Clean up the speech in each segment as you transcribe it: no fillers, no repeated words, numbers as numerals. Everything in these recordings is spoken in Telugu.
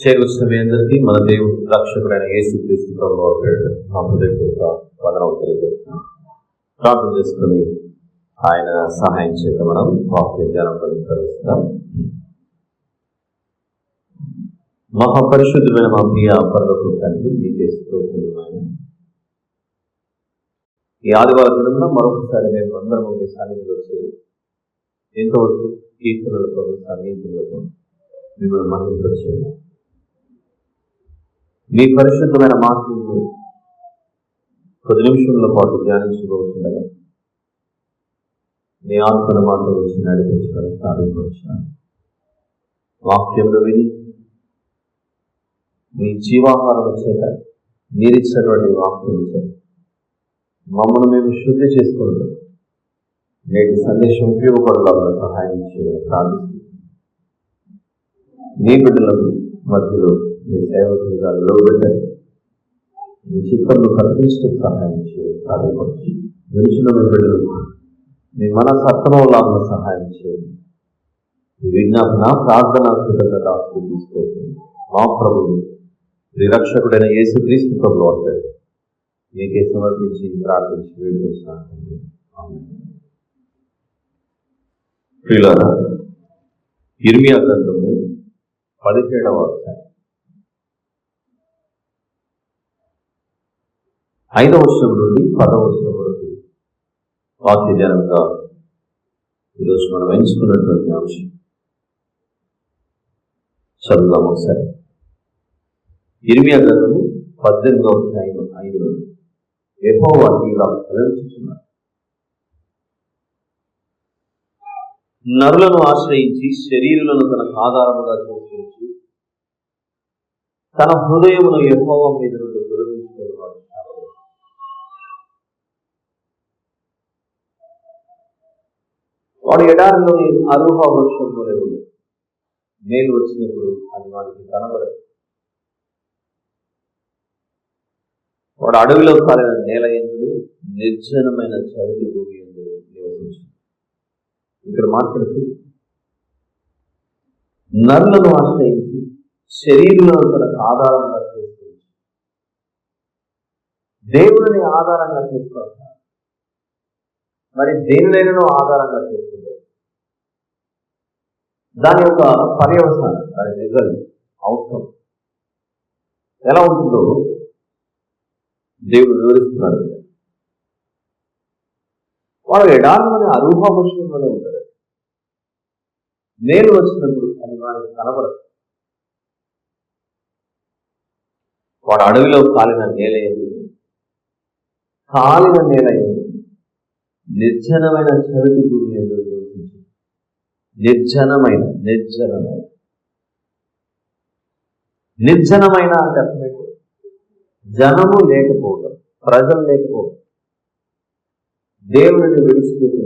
చేరువచ్చిన మీ అందరికీ మన దేవుడు రక్షకుడైన యేసుక్రీస్తు ప్రభువు పేరిట నా హృదయపూర్వక వందనాలు తెలియజేస్తున్నాను. ప్రార్థన చేసుకుని ఆయన సహాయం చేత మనం వాక్య ధ్యానంలోకి ప్రవేశిద్దాం. మహాపరిశుద్ధమైన మా ప్రియ పరలోకపు తండ్రి, మీకే స్తోత్రములు నాయన. ఈ ఆదివారం దినంలో మరొకసారి మేము అందరం మీ సన్నిధిలో చేరి ఎంతవరకు కీర్తనలతో సంగీతములతో మిమ్మల్ని మహిమపరిచాము. మీ పరిశుద్ధమైన మాటలను కొద్ది నిమిషంలో పాటు ధ్యానించుకోవచ్చుండగా మీ ఆత్మల మాటలు వచ్చి నడిపించుకొని ప్రారంభించాను. వాక్యంలో విని మీ జీవాహారం చేత మీరిచ్చినటువంటి వాక్యం చేత మమ్మల్ని మేము శుద్ధి చేసుకుంటాం. నేటి సందేశం ఉపయోగపడాలని సహాయం చేయాలని ప్రార్థిస్తున్నాం. మీ బిడ్డలకు మధ్యలో మీ సేవకులుగా నిలవబెట్టారు. మీ చిత్తంలో కల్పించడం సహాయం చేయాలి. కార్యపరచు గెలిచిన మీ బిడ్డలకు మీ మనసు అర్థంలాగా సహాయం చేయాలి. ఈ విజ్ఞాపన ప్రార్థన కృతజ్ఞత తీసుకోవచ్చు. మా ప్రభువు శ్రీ రక్షకుడైన యేసుక్రీస్తు ప్రభువు అంటారు. మీకే సమర్పించి ప్రార్థించి వేడుకొచ్చిన ప్రియులారా, ఇర్మియా గ్రంథము 17వ అధ్యాయం 5వ వచనం నుండి 10వ వచనం వరకు వాక్య ధ్యానంగా ఈరోజు మనం ఎంచుకున్నటువంటి అంశం చదువుదాం ఒకసారి. ఇర్మియా గ్రంథము 18వ అధ్యాయం 5 నుండి యెహోవా ఇలా సెలవిస్తున్నాడు. నరులను ఆశ్రయించి శరీరులను తనకు ఆధారముగా చేసుకొచ్చి తన హృదయమును యెహోవా మీద నుండి తొలగించుకునేవాడు. వాడు ఎడారిలోని అరూహ వృక్షంలో లేవు. మేలు వచ్చినప్పుడు అది వానికి కనబడదు. వాడు అడవిలో కాలిన నేల యందు నిర్జనమైన చవిటి భూమి యందు నివసించు. ఇక్కడ మాట్లాడుతూ నరులను ఆశ్రయించి శరీరులను తనకు ఆధారంగా చేసుకుని దేవుడిని ఆధారంగా చేసుకోవాలి. మరి దేనినైనా ఆధారంగా చేసుకుంటే దాని యొక్క పర్యవసానం, దాని రిజల్ట్, అవుట్కమ్ ఎలా ఉంటుందో దేవుడు వివరిస్తున్నాడు. వాడు ఎడారిలోని అరూహ వృక్షంలోనే ఉంటాడు. నేలు వచ్చినప్పుడు అది వారికి కనబడదు. వాడు అడవిలో కాలిన నేల నిర్జనమైన చవిటి భూమి ఎందుకు నివసించి నిర్జనమైన అంటే అర్థమైతే జనము లేకపోవడం, ప్రజలు లేకపోవడం, దేవుడిని విడిచిపెట్టి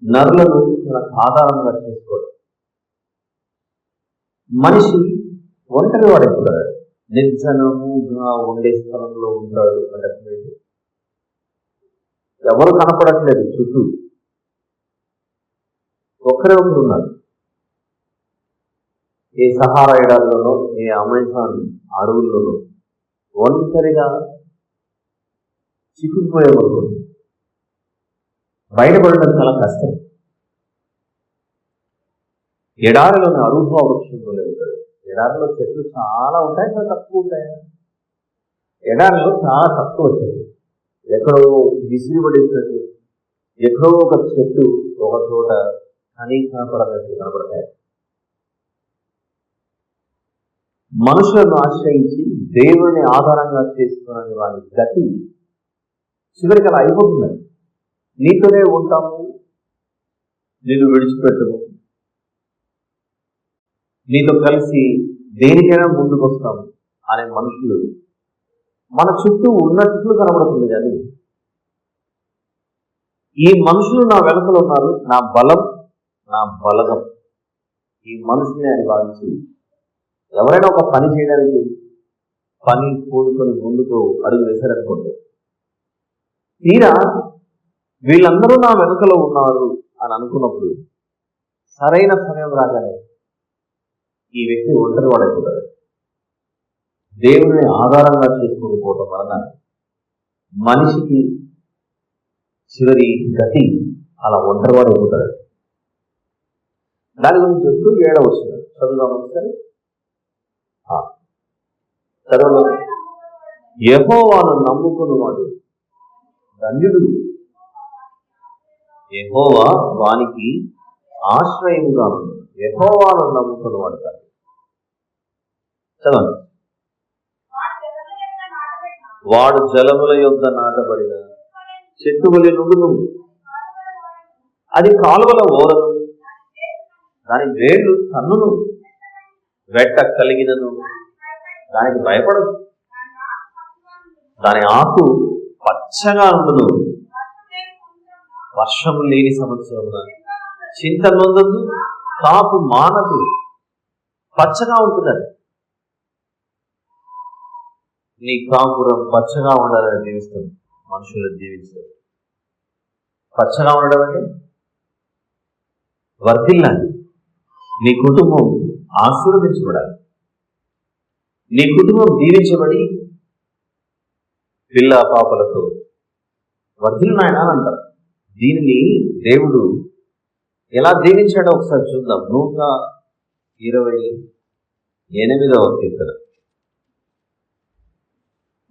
నరులను మనకు ఆధారంగా చేసుకోవడం. మనిషి ఒంటరి వాడు ఎప్పుడు నిర్జనముగా ఉండే స్థలంలో ఉంటాడు అంటే ఎవరు కనపడట్లేదు, చుట్టూ ఒకరే ఒకరు ఉన్నారు. ఏ సహారా ఎడారిలోనో ఏ అమెజాన్ అడవుల్లోనో ఒంటరిగా చిక్కుకుపోయే వరకు బయటపడడం చాలా కష్టం. ఎడారిలోని అరూహ వృక్షంలోనే ఉంటాడు. ఎడారిలో చెట్లు చాలా ఉంటాయి, చాలా తక్కువ ఉంటాయి. ఎడారిలో చాలా తక్కువ చెట్లు, ఎక్కడో విసిరి పడేసినట్టు ఎక్కడో ఒక చెట్టు ఒక చోట అని కనపడనట్టు కనపడతాయి. మనుషులను ఆశ్రయించి దేవుడిని ఆధారంగా చేసుకునే వారి గతి చివరికి అలా అయిపోతుందండి. నీతోనే ఉంటాము, నిన్ను విడిచిపెట్టము, నీతో కలిసి దేనికైనా ముందుకు వస్తాము అనే మనుషులు మన చుట్టూ ఉన్నట్లు కనబడుతుంది. కానీ ఈ మనుషులు నా వెనుకలు ఉన్నారు, నా బలం, నా బలగం, ఈ మనుషుల్ని అని భావించి ఎవరైనా ఒక పని చేయడానికి పని కూడుకొని ముందుకు అడుగు వేశారనుకోండి, తీరా వీళ్ళందరూ నా వెనుకలో ఉన్నారు అని అనుకున్నప్పుడు సరైన సమయం రాగానే ఈ వ్యక్తి ఒంటరి వాడైపోతాడు. దేవుడిని ఆధారంగా చేసుకోకపోవటం వలన మనిషికి చివరి గతి అలా ఒంటరి వాడైపోతాడు. దాని గురించి చెప్తూ 7వ వచనం చదువుదాం ఒకసారి. చదువు. యెహోవాను నమ్ముకున్నవాడు ధన్యుడు, యెహోవా వానికి ఆశ్రయముగా ఉంది. యెహోవాను నమ్ముకున్నవాడు కాదు. చదవండి. వాడు జలముల యొద్ద నాటబడిన చెట్టు వలె నుండును, అది కాలువల ఓరను, దాని వేళ్ళు కన్నును, వెట్ట కలిగినను దానికి భయపడదు, దాని ఆకు పచ్చగా ఉండును, వర్షం లేని సంవత్సరమున చింత నొందదు, కాపు మానదు, పచ్చగా ఉంటుందని. నీ కాపురం పచ్చగా ఉండాలని జీవిస్తాం, మనుషులను జీవించారు. పచ్చగా ఉండడం అంటే వర్ధిల్లాలి, నీ కుటుంబం ఆశీర్వదించబడాలి, నీ కుటుంబం దీవించబడి పిల్ల పాపలతో వర్ధిల్లాయన అని అంటారు. దీనిని దేవుడు ఎలా దీవించాడో ఒకసారి చూద్దాం. 128వ కీర్తన,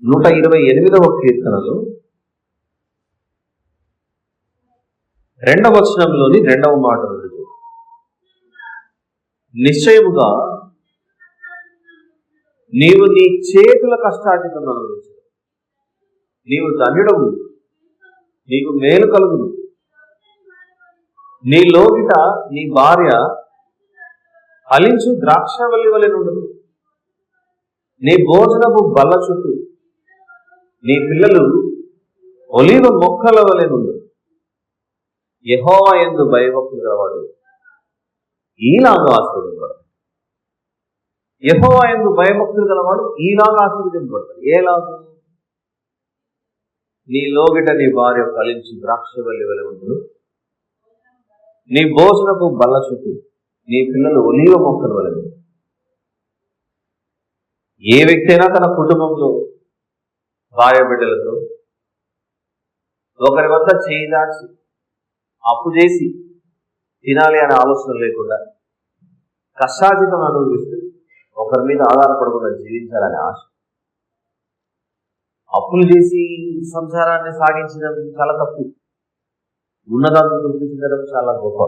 128వ కీర్తనలో 2వ వచనంలోని 2వ మాట నుండి నిశ్చయముగా నీవు నీ చేతుల కష్టార్జితం అనుభవించు, నీవు ధన్యుడవు, నీకు మేలు కలుగును. నీ లోగిట నీ భార్య ఫలించు ద్రాక్షవల్లి వలె నుండును, నీ భోజనపు బల్ల చుట్టూ నీ పిల్లలు ఒలీవ మొక్కల వలె నుండు. యెహోవా యందు భయభక్తులు గలవాడు ఈలాగా ఆశీర్వదింపబడతాడు. యెహోవా యందు భయభక్తులు గలవాడు ఈలాగా ఆశీర్వదింపబడతాడు. ఏలాగా? నీ లోగిట నీ భార్య ఫలించి ద్రాక్షవల్లి వలె ఉండును, నీ భోజనపు బల్ల చుట్టూ నీ పిల్లలు ఒలీవ మొక్కల వలె ఉండు. ఏ వ్యక్తి అయినా తన కుటుంబంలో భార్య బిడ్డలతో ఒకరి వద్ద చేయి దాచి అప్పు చేసి తినాలి అనే ఆలోచన లేకుండా కష్టార్జితం అనుభవిస్తూ ఒకరి మీద ఆధారపడకుండా జీవించాలనే ఆశ, అప్పులు చేసి సంసారాన్ని సాగించడం చాలా తప్పు, ఉన్నదాన్ని తృప్తి చెందడం చాలా గొప్ప.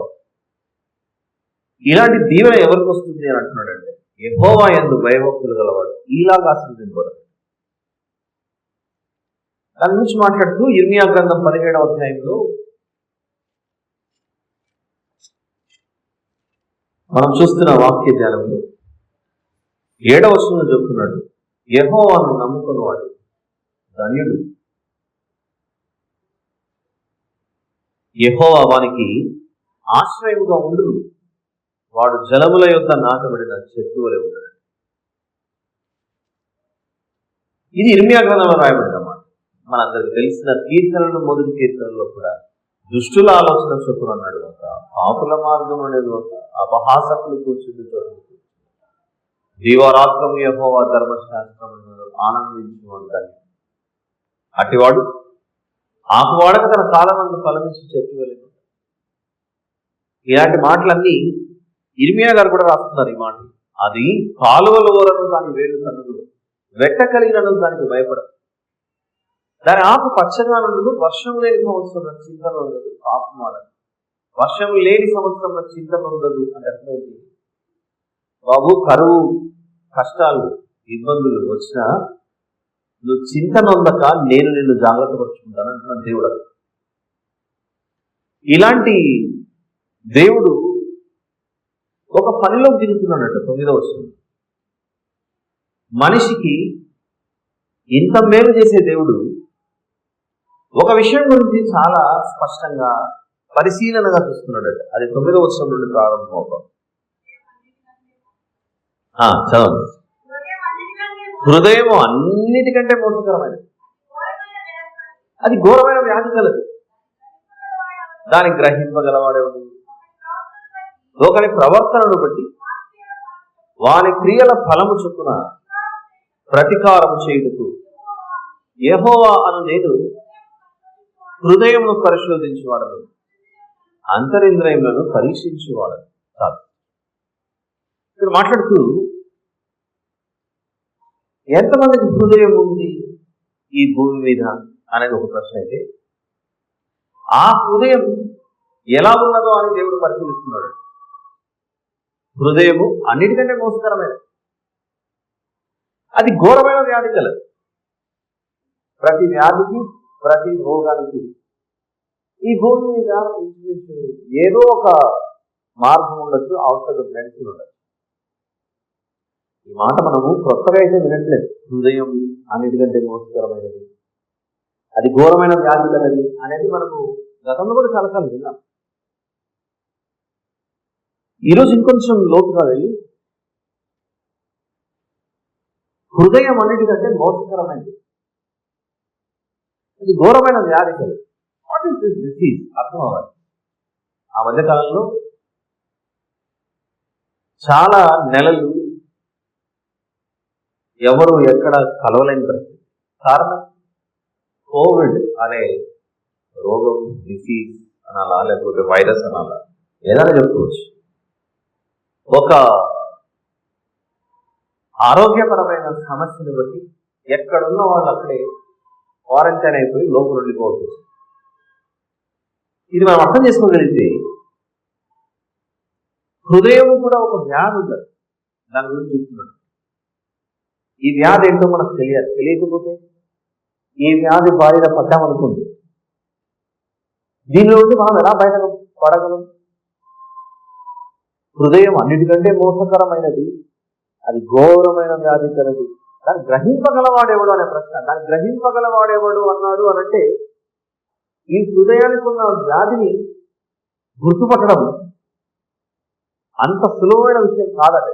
ఇలాంటి దీవెన ఎవరికి వస్తుంది అని అంటున్నాడంటే యెహోవా యందు భయభక్తులు గలవాడు ఈలాగా ఆశీర్వదింపబడతాడు. దాని గురించి మాట్లాడుతూ ఇర్మియా గ్రంథం 17వ అధ్యాయంలో మనం చూస్తున్న వాక్య ధ్యానంలో 7వ వచనంలో చెప్తున్నాడు, యెహోవాను నమ్ముకున్నవాడు ధన్యుడు, యెహోవా వానికి ఆశ్రయముగా ఉండును, వాడు జలముల యొద్ద నాటబడిన చెట్టు వలె ఉంటాడు. ఇది ఇర్మియా గ్రంథంలో రాయబడిన మాట. మనందరికి తెలిసిన కీర్తనలు, మొదటి కీర్తనలో కూడా దుష్టుల ఆలోచన చొప్పున అన్నాడు ఒక, పాపుల మార్గం అనేది ఒక, అపహాసకులు కూర్చుంది చోటు దీవారాత్రము యెహోవా ధర్మశాస్త్రం ఆనందించుకుంటాను. అటివాడు ఆకువాడక తన కాలమందు ఫలమించి చెట్టు వెళ్ళి. ఇలాంటి మాటలన్నీ ఇర్మియా గారు కూడా రాస్తున్నారు. ఈ మాటలు అది కాలువల ఓరను దాని వేలు కన్నులు, వెట్ట కలిగినను దానికి భయపడదు, దాని ఆకు పచ్చగా ఉండదు, వర్షం లేని సంవత్సరం చింతన ఉండదు, ఆత్మాలని వర్షం లేని సంవత్సరంలో చింతన ఉండదు అంటే అర్థమైంది. బాబు కరువు కష్టాలు ఇబ్బందులు వచ్చినా నువ్వు చింతన ఉండక నేను నిన్ను జాగ్రత్త పరుచుకుంటాను అంటున్నాను దేవుడు. ఇలాంటి దేవుడు ఒక పనిలోకి దిగుతున్నాడట. 9వ వచనం, మనిషికి ఇంత మేలు చేసే దేవుడు ఒక విషయం గురించి చాలా స్పష్టంగా పరిశీలనగా చూస్తున్నాడట. అది 9వ వచనం నుండి ప్రారంభం అవుతాం. చదవండి. హృదయం అన్నిటికంటే మోసకరమైనది, అది ఘోరమైన వ్యాధి కలది, దాన్ని గ్రహింపగలవాడేవాడు. ఒకరి ప్రవర్తనను బట్టి వాని క్రియల ఫలము చొప్పున ప్రతీకారము చేయుటకు యెహోవా అను నేను హృదయమును పరిశోధించువాడను, అంతరింద్రియములను పరీక్షించువాడను. కాదు, ఇక్కడ మాట్లాడుతూ ఎంతమందికి హృదయం ఉంది ఈ భూమి మీద అనేది ఒక ప్రశ్న అయితే, ఆ హృదయం ఎలా ఉన్నదో అని దేవుడు పరిశీలిస్తున్నాడు. హృదయము అన్నిటికంటే మోసకరమైనది, అది ఘోరమైన వ్యాధి కలదు. ప్రతి వ్యాధికి, ప్రతి రోగానికి ఈ భూమి మీద ఇంచుమించు ఏదో ఒక మార్గం ఉండొచ్చు, ఔషధం మెడిసిన్ ఉండొచ్చు. ఈ మాట మనము కొత్తగా అయితే వినట్లేదు. హృదయం అన్నిటికంటే మోసకరమైనది, అది ఘోరమైన వ్యాధి కలది అనేది మనము గతంలో కూడా చాలాసార్లు విన్నాం. ఈరోజు ఇంకొంచెం లోతుగా వెళ్ళి హృదయం అన్నిటికంటే మోసకరమైనది, అది ఘోరమైన వ్యాధి కలది. వాట్ ఈస్ దిస్ డిసీజ్ అర్థం అవ్వాలి. ఆ మధ్యకాలంలో చాలా నెలలు ఎవరు ఎక్కడ కలవలేని పరిస్థితి. కారణం కోవిడ్ అనే రోగం, డిసీజ్ అనాలా, లేకపోతే వైరస్ అనాలా, ఏదైనా చెప్పుకోవచ్చు. ఒక ఆరోగ్యపరమైన సమస్యను బట్టి ఎక్కడున్న వాళ్ళు అక్కడే క్వారంటైన్ అయిపోయి లోపల ఉండిపోవచ్చు. ఇది మనం అర్థం చేసుకోగలిగితే హృదయం కూడా ఒక వ్యాధి ఉంది, దాని గురించి చెప్తున్నాడు. ఈ వ్యాధి ఏంటో మనకు తెలియాలి. తెలియకపోతే ఈ వ్యాధి బారిన పడ్డామనుకుంది, దీనిలో నుండి మనం ఎలా బయట పడగలం? హృదయం అన్నిటికంటే మోసకరమైనది, అది ఘోరమైన వ్యాధి కలది. దాన్ని గ్రహింపగలవాడేవాడు అనే ప్రశ్న. దాన్ని గ్రహింపగలవాడేవాడు అన్నాడు అనంటే ఈ హృదయానికి ఉన్న వ్యాధిని గుర్తుపట్టడం అంత సులువైన విషయం కాదట.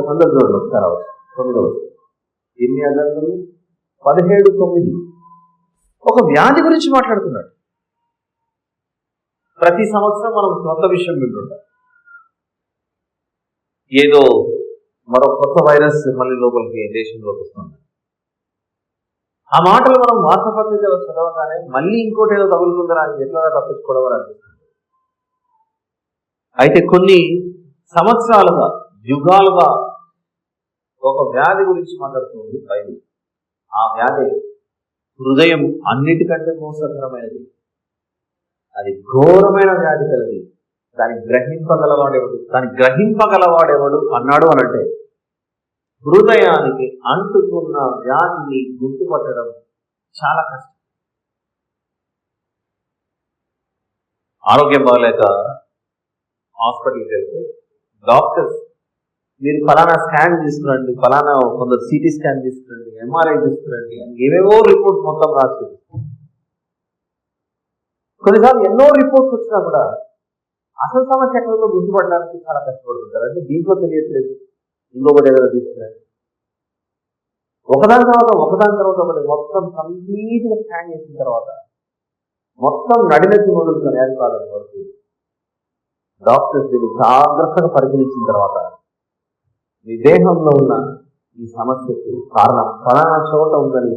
సందర్భంలో ఒకసారి అవసరం 9వ ఇర్మియా గ్రంథం 17:9 ఒక వ్యాధి గురించి మాట్లాడుతున్నాడు. ప్రతి సంవత్సరం మనం కొత్త విషయం వింటుంటాం. ఏదో మరో కొత్త వైరస్ మళ్ళీ లోపలికి దేశంలోకి వస్తుంది. ఆ మాటలు మనం వార్తాపత్రికలో చదవగానే మళ్ళీ ఇంకోటి ఏదో తగులుతుందని ఆయన ఎట్లా తప్పించుకోవడం అని అనిపిస్తుంది. అయితే కొన్ని సంవత్సరాలుగా, యుగాలుగా ఒక వ్యాధి గురించి మాట్లాడుతుంది బైబిల్. ఆ వ్యాధి హృదయం అన్నిటికంటే మోసకరమైనది, అది ఘోరమైన వ్యాధి కలది. దాన్ని గ్రహింపగలవాడేవాడు అన్నాడు అనంటే హృదయానికి అంటుకున్న వ్యాధిని గుర్తుపట్టడం చాలా కష్టం. ఆరోగ్యం బాగలేక హాస్పిటల్కి వెళ్తే డాక్టర్స్ మీరు ఫలానా స్కాన్ తీసుకురండి, ఫలానా కొందరు సిటీ స్కాన్ తీసుకురండి, ఎంఆర్ఐ తీసుకురండి అని ఏవేవో రిపోర్ట్స్ మొత్తం రాసి, కొన్నిసార్లు ఎన్నో రిపోర్ట్స్ వచ్చినా కూడా అసలు సమస్య ఎక్కడో గుర్తుపడడానికి చాలా కష్టపడుతుంటారు. అంటే దీంట్లో తెలియట్లేదు, ఇంకొకటి ఏదైనా తీసుకురండి. ఒకదాని తర్వాత ఒకటి మొత్తం కంప్లీట్గా స్కాన్ చేసిన తర్వాత మొత్తం నడినెత్తి మొదలుకొని ఏర్పాదం వరకు డాక్టర్స్ దీన్ని జాగ్రత్తగా పరిశీలించిన తర్వాత మీ దేహంలో ఉన్న ఈ సమస్యకు కారణం ఫలానా చోట ఉందని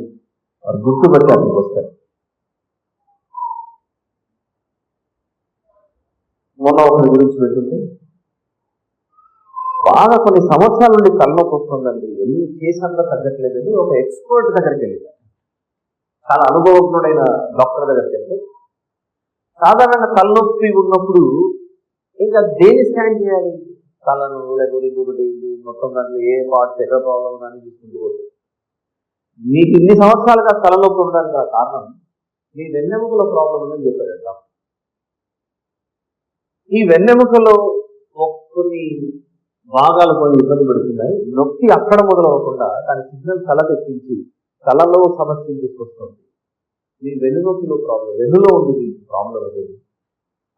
వారు గుర్తుపట్టి అక్కడికి వస్తారు. మొన్న ఒకరి గురించి పెట్టుకుంటే బాగా కొన్ని సంవత్సరాల నుండి తలనొప్పి వస్తుందండి, ఎన్ని చేసినా తగ్గట్లేదని ఒక ఎక్స్పర్ట్ దగ్గరికి వెళ్ళింది. చాలా అనుభవజ్ఞుడైన డాక్టర్ దగ్గరికి వెళ్తే సాధారణంగా తలనొప్పి ఉన్నప్పుడు ఇంకా దేని స్కాన్ చేయాలి? తలను లేకపోతే ఇంకొకటి మొత్తం దాంట్లో ఏ పార్ట్స్ ఎక్కడ ప్రాబ్లం ఉందని చూసుకుంటూ పోతే మీకు ఇన్ని సంవత్సరాలుగా తలనొప్పి ఉండడానికి కారణం మీ వెన్నెముకలో ప్రాబ్లం ఉందని చెప్పారు డాక్టర్. ఈ వెన్నెముకలో కొన్ని భాగాలు కొన్ని ఇబ్బంది పెడుతున్నాయి, నొప్పి అక్కడ మొదలవ్వకుండా దాని సిగ్నల్ తలకెక్కించి తలలో సమస్యను తీసుకొస్తుంది. మీ వెన్నునొప్పిలో ప్రాబ్లం, వెన్నులో ఉంది మీ ప్రాబ్లం అనేది.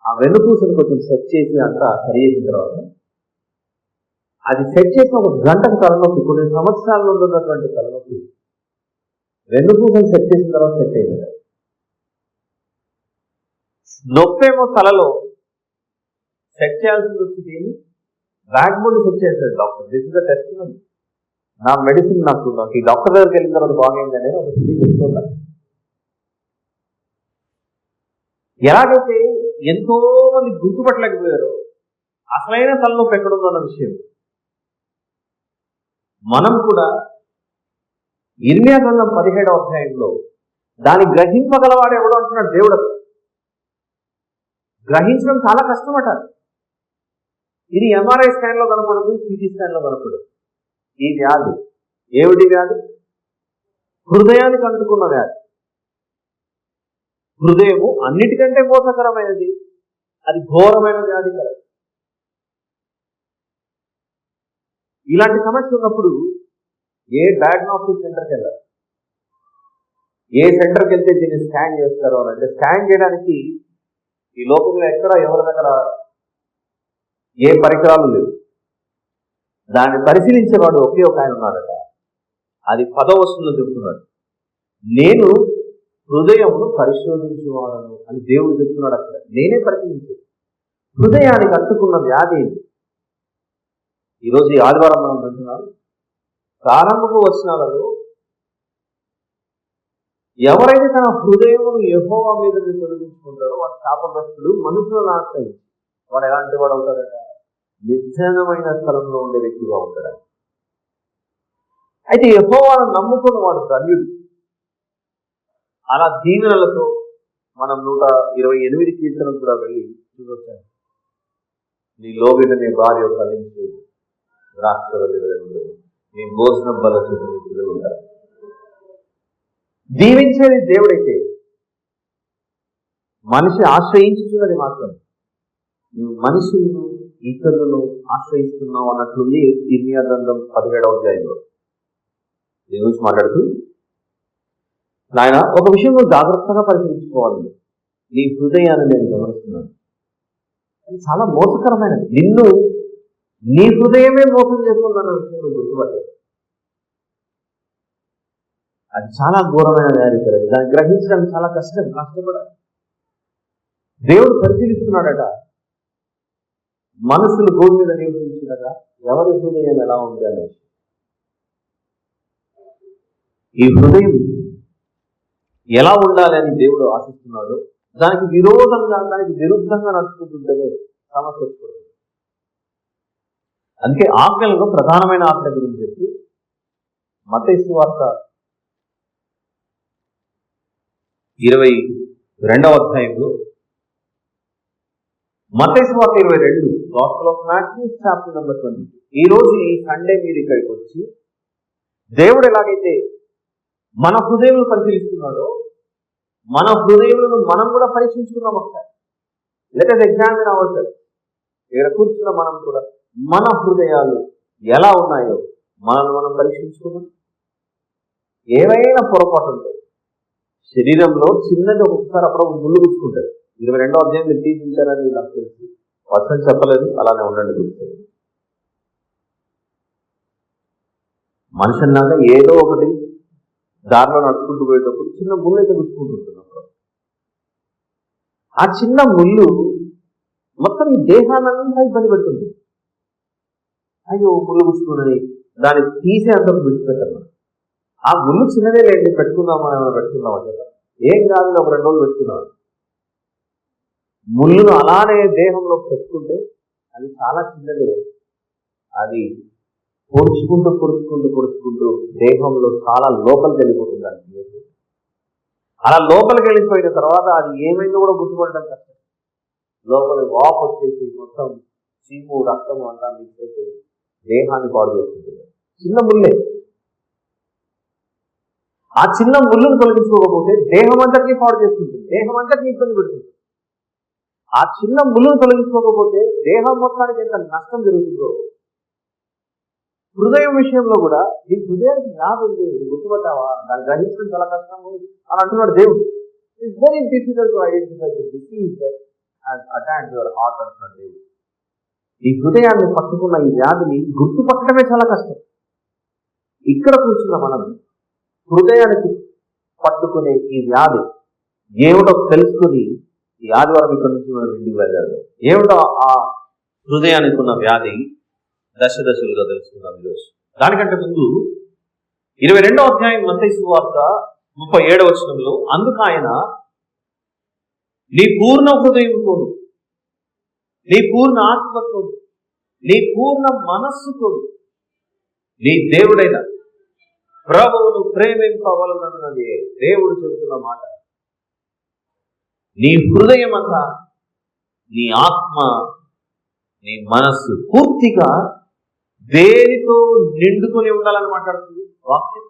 ఆ వెన్నుపూసను కొంచెం సెట్ చేసి అంతా సరి చేసిన తర్వాత అది సెట్ చేసిన ఒక గంటకు తలనొప్పి, కొన్ని సంవత్సరాల నుండి ఉన్నటువంటి తలనొప్పి వెన్నుపూసను సెట్ చేసిన తర్వాత సెట్ అయింది. నొప్పేమో తలలో సెట్ చేయాల్సింది వచ్చి దేన్ని బ్యాక్ బోన్ సెట్ చేశాడు doctor. This is the testimony. నా మెడిసిన్ నాకు ఈ డాక్టర్ దగ్గరికి వెళ్ళిన తర్వాత బాగైందని ఒక స్త్రీ చెప్తున్నాను. ఎలాగైతే ఎంతో మంది గుర్తుపట్టలేకపోయారో అసలైన తలనొప్పి ఎక్కడుందన్న విషయం మనం కూడా ఇర్మియా గ్రంథం 17వ అధ్యాయంలో దాన్ని గ్రహింపగలవాడు ఎవడో అంటున్నాడు దేవుడు. గ్రహించడం చాలా కష్టమట. ఇది ఎంఆర్ఐ స్కాన్లో కనపడదు, సిటీ స్కాన్లో కనపడదు. ఈ వ్యాధి ఏమిటి వ్యాధి? హృదయానికి అంటుకున్న వ్యాధి. హృదయము అన్నిటికంటే మోసకరమైనది, అది ఘోరమైన వ్యాధి కదా. ఇలాంటి సమస్య ఉన్నప్పుడు ఏ డయాగ్నోస్టిక్ సెంటర్కి వెళ్ళాలి? ఏ సెంటర్కి వెళ్తే దీన్ని స్కాన్ చేస్తారో అని అంటే, స్కాన్ చేయడానికి ఈ లోకంలో ఎక్కడ ఎవరి దగ్గర ఏ పరికరాలు లేవు. దాన్ని పరిశీలించేవాడు ఒకే ఒక ఆయన ఉన్నాడట. అది 10వ వచనంలో చెబుతున్నాడు, నేను హృదయమును పరిశోధించువాడను అని దేవుడు చెప్తున్నాడు. అక్కడ నేనే పరిశీలించాను. హృదయానికి అంటుకున్న వ్యాధి ఏంటి? ఈరోజు ఈ ఆదివారం మనం వింటున్నాం. ప్రారంభపు వచనాలలో ఎవరైతే తన హృదయమును యెహోవా మీద తొలగించుకుంటారో వాడు శాపగ్రస్తుడు, మనుషులను ఆశ్రయించి వాడు ఎలాంటి వాడు అవుతాడట? నిర్జనమైన స్థలంలో ఉండే వ్యక్తిగా ఉంటాడు. అయితే యెహోవాను నమ్ముకున్న వాడు ధన్యుడు. అలా దీవెనలతో మనం 128 కీర్తనకు కూడా వెళ్ళి చూసొచ్చాను. నీ లోబిన నీ భార్య ఫలించు, ద్రాక్షవల్లి ఉండదు, నీ భోజనం బల చుట్టూ నీ పిల్లలు ఉంటారు. దీవించేది దేవుడైతే మనిషి ఆశ్రయించుతున్నది మాత్రం నువ్వు మనుషులను ఇతరులను ఆశ్రయిస్తున్నావు అన్నట్లుంది ఇర్మియా గ్రంథం 17వ అధ్యాయంలో. దీని గురించి మాట్లాడుతూ నాయన ఒక విషయం నువ్వు జాగ్రత్తగా పరిశీలించుకోవాలి. నీ హృదయాన్ని నేను గమనిస్తున్నాను, అది చాలా మోసకరమైనది. నిన్ను నీ హృదయమే మోసం చేస్తుందన్న విషయం నువ్వు గుర్తుపట్టావు. అది చాలా ఘోరమైన వ్యాధి కలది. దాన్ని గ్రహించడం చాలా కష్టపడాలి. దేవుడు పరిశీలిస్తున్నాడట. మనుషులు భూమి మీద నివసించుండగా ఎవరి హృదయం ఎలా ఉంది అన్న విషయం. ఈ హృదయం ఎలా ఉండాలి అని దేవుడు ఆశిస్తున్నాడు. దానికి విరుద్ధంగా నడుచుకుంటుంటేనే సమస్య వచ్చిపోతుంది. అందుకే ఆజ్ఞలలో ప్రధానమైన ఆజ్ఞ గురించి చెప్పి మత్తయి సువార్త 22వ అధ్యాయంలో, మత్తయి సువార్త 22, gospel of Matthew chapter number 20. ఈ రోజు ఈ సండే మీరు ఇక్కడికి వచ్చి దేవుడు ఎలాగైతే మన హృదయంలో పరిశీలిస్తున్నాడో మన హృదయములను మనం కూడా పరీక్షించుకున్నాం ఒకసారి. Let us examine ourselves. ఇక్కడ కూర్చున్న మనం కూడా మన హృదయాలు ఎలా ఉన్నాయో మనం పరీక్షించుకున్నాం. ఏవైనా పొరపాటు ఉంటే శరీరంలో చిన్నది ఒక్కొక్కసారి అప్పుడు ముళ్ళు గుచ్చుకుంటారు. 22వ అధ్యాయం మీరు తీసించారని నాకు తెలుసు, వర్షం చెప్పలేదు, అలానే ఉండండి. గుర్తుంది మనిషి అన్నాక ఏదో ఒకటి దారిలో నడుచుకుంటూ పోయేటప్పుడు చిన్న ముళ్ళు అయితే గుచ్చుకుంటుంటున్నప్పుడు ఆ చిన్న ముళ్ళు మొత్తం ఈ దేహానంతా ఇబ్బంది పెడుతుంది. అయ్యో ముళ్ళు గుచ్చుకున్నది, దాన్ని తీసే అంత విడిచిపెట్టాను. ఆ ముళ్ళు చిన్నదే లేండి, పెట్టుకుందామని ఏమైనా పెట్టుకుందామని చెప్పాలి. ఏం కాదు, ఒక 2 రోజులు పెట్టుకున్నాను. ముళ్ళును అలానే దేహంలో పెట్టుకుంటే అది చాలా చిన్నదే. అది పొడుచుకుంటూ దేహంలో చాలా లోపలికి వెళ్ళిపోతుంది. అది అలా లోపలికి వెళ్ళిపోయిన తర్వాత అది ఏమైందో కూడా గుర్తుపడడం కష్టం. లోపలి వాపు వచ్చేసి మొత్తం చీము రక్తము అంతా మిక్స్ అయిపోయి దేహాన్ని పాడు చేస్తుంది. చిన్న ముళ్ళే. ఆ చిన్న ముళ్ళును తొలగించుకోకపోతే దేహం అంతటినీ పాడు చేస్తుంటుంది, దేహం అంతటినీ ఇబ్బంది పెడుతుంది. ఆ చిన్న ముళ్ళును తొలగించుకోకపోతే దేహం మొత్తానికి ఎంత నష్టం జరుగుతుందో హృదయం విషయంలో కూడా ఈ హృదయానికి వ్యాధి ఉంది, గుర్తుపట్టావా, దాన్ని గ్రహించడం చాలా కష్టం అని అంటున్నాడు దేవుడు. It's very difficult to identify the disease that has attacked your heart అంటున్నాడు దేవుడు. ఈ హృదయాన్ని పట్టుకున్న ఈ వ్యాధిని గుర్తుపట్టడమే చాలా కష్టం. ఇక్కడ కూర్చున్న మనం హృదయానికి పట్టుకునే ఈ వ్యాధి ఏమిటో తెలుసుకుని ఈ ఆదివారం ఇక్కడ నుంచి మనం ఇంటికి వెళ్ళాలి. ఏమిటో ఆ హృదయానికి ఉన్న వ్యాధి దశలుగా తెలుసుకుందాం ఈరోజు. దానికంటే ముందు 22వ అధ్యాయం మత్తయి సువార్త 37వ వచనంలో, అందుకు ఆయన నీ పూర్ణ హృదయంతోను, నీ పూర్ణ ఆత్మతోను, నీ పూర్ణ మనస్సుతోను నీ దేవుడైన ప్రభువును ప్రేమింపవలనన్నది దేవుడు చెబుతున్న మాట. నీ హృదయం అంతా, నీ ఆత్మ, నీ మనస్సు పూర్తిగా దేనితో నిండుకొని ఉండాలని మాట్లాడుతుంది వాక్యం.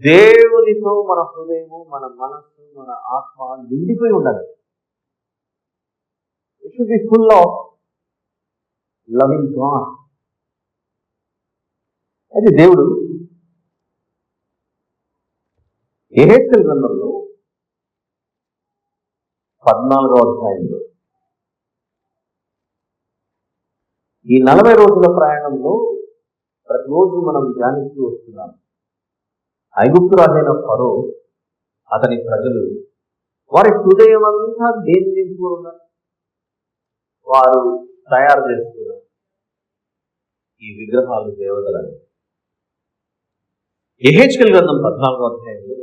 దేవునితో మన హృదయము, మన మనస్సు, మన ఆత్మ నిండిపోయి ఉండాలి. It should be full of loving God. అయితే దేవుడు యెహెజ్కేలు గ్రంథంలో 14వ అధ్యాయంలో ఈ 40 రోజుల ప్రయాణంలో ప్రతిరోజు మనం ధ్యానిస్తూ వస్తున్నాం. ఐగుప్తు రాజైన ఫరో, అతని ప్రజలు, వారి హృదయం అంతా దేని నింపుకొని ఉన్నారు? వారు తయారు చేస్తున్నారు ఈ విగ్రహాలు, దేవతలని. యెహెజ్కేలు గ్రంథం 14వ అధ్యాయంలో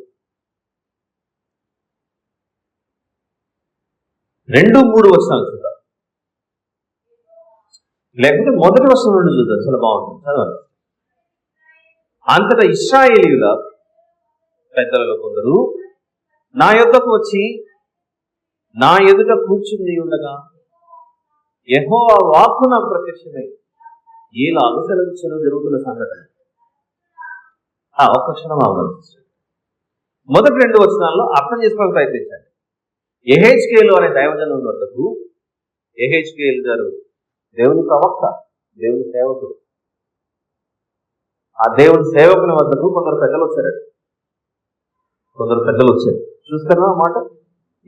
2-3 వచనాలు చూద్దాం, లేకపోతే మొదటి వచనం నుండి చూద్దాం. చాలా బాగుంటుంది, చదవండి. అంతటా ఇశ్రాయేలీయుల పెద్దలలో కొందరు నా యొద్దకు వచ్చి నా ఎదుట కూర్చుని ఉండగా యెహోవా వాక్కు నాకు ప్రత్యక్షమై ఈలాగు సెలవిచ్చెను. జరుగుతున్న సంఘటన. ఒక్క క్షణం ఆలోచించండి. మొదటి 2 వచనాల్లో అర్థం చేసుకోవడానికి ప్రయత్నించండి. యెహెజ్కేలు అనే దైవజనుల వద్దకు, యెహెజ్కేలు గారు దేవుని ప్రవక్త, దేవుని సేవకుడు, ఆ దేవుని సేవకుని వద్దకు కొందరు పెద్దలు వచ్చారండి. చూస్తారా మాట?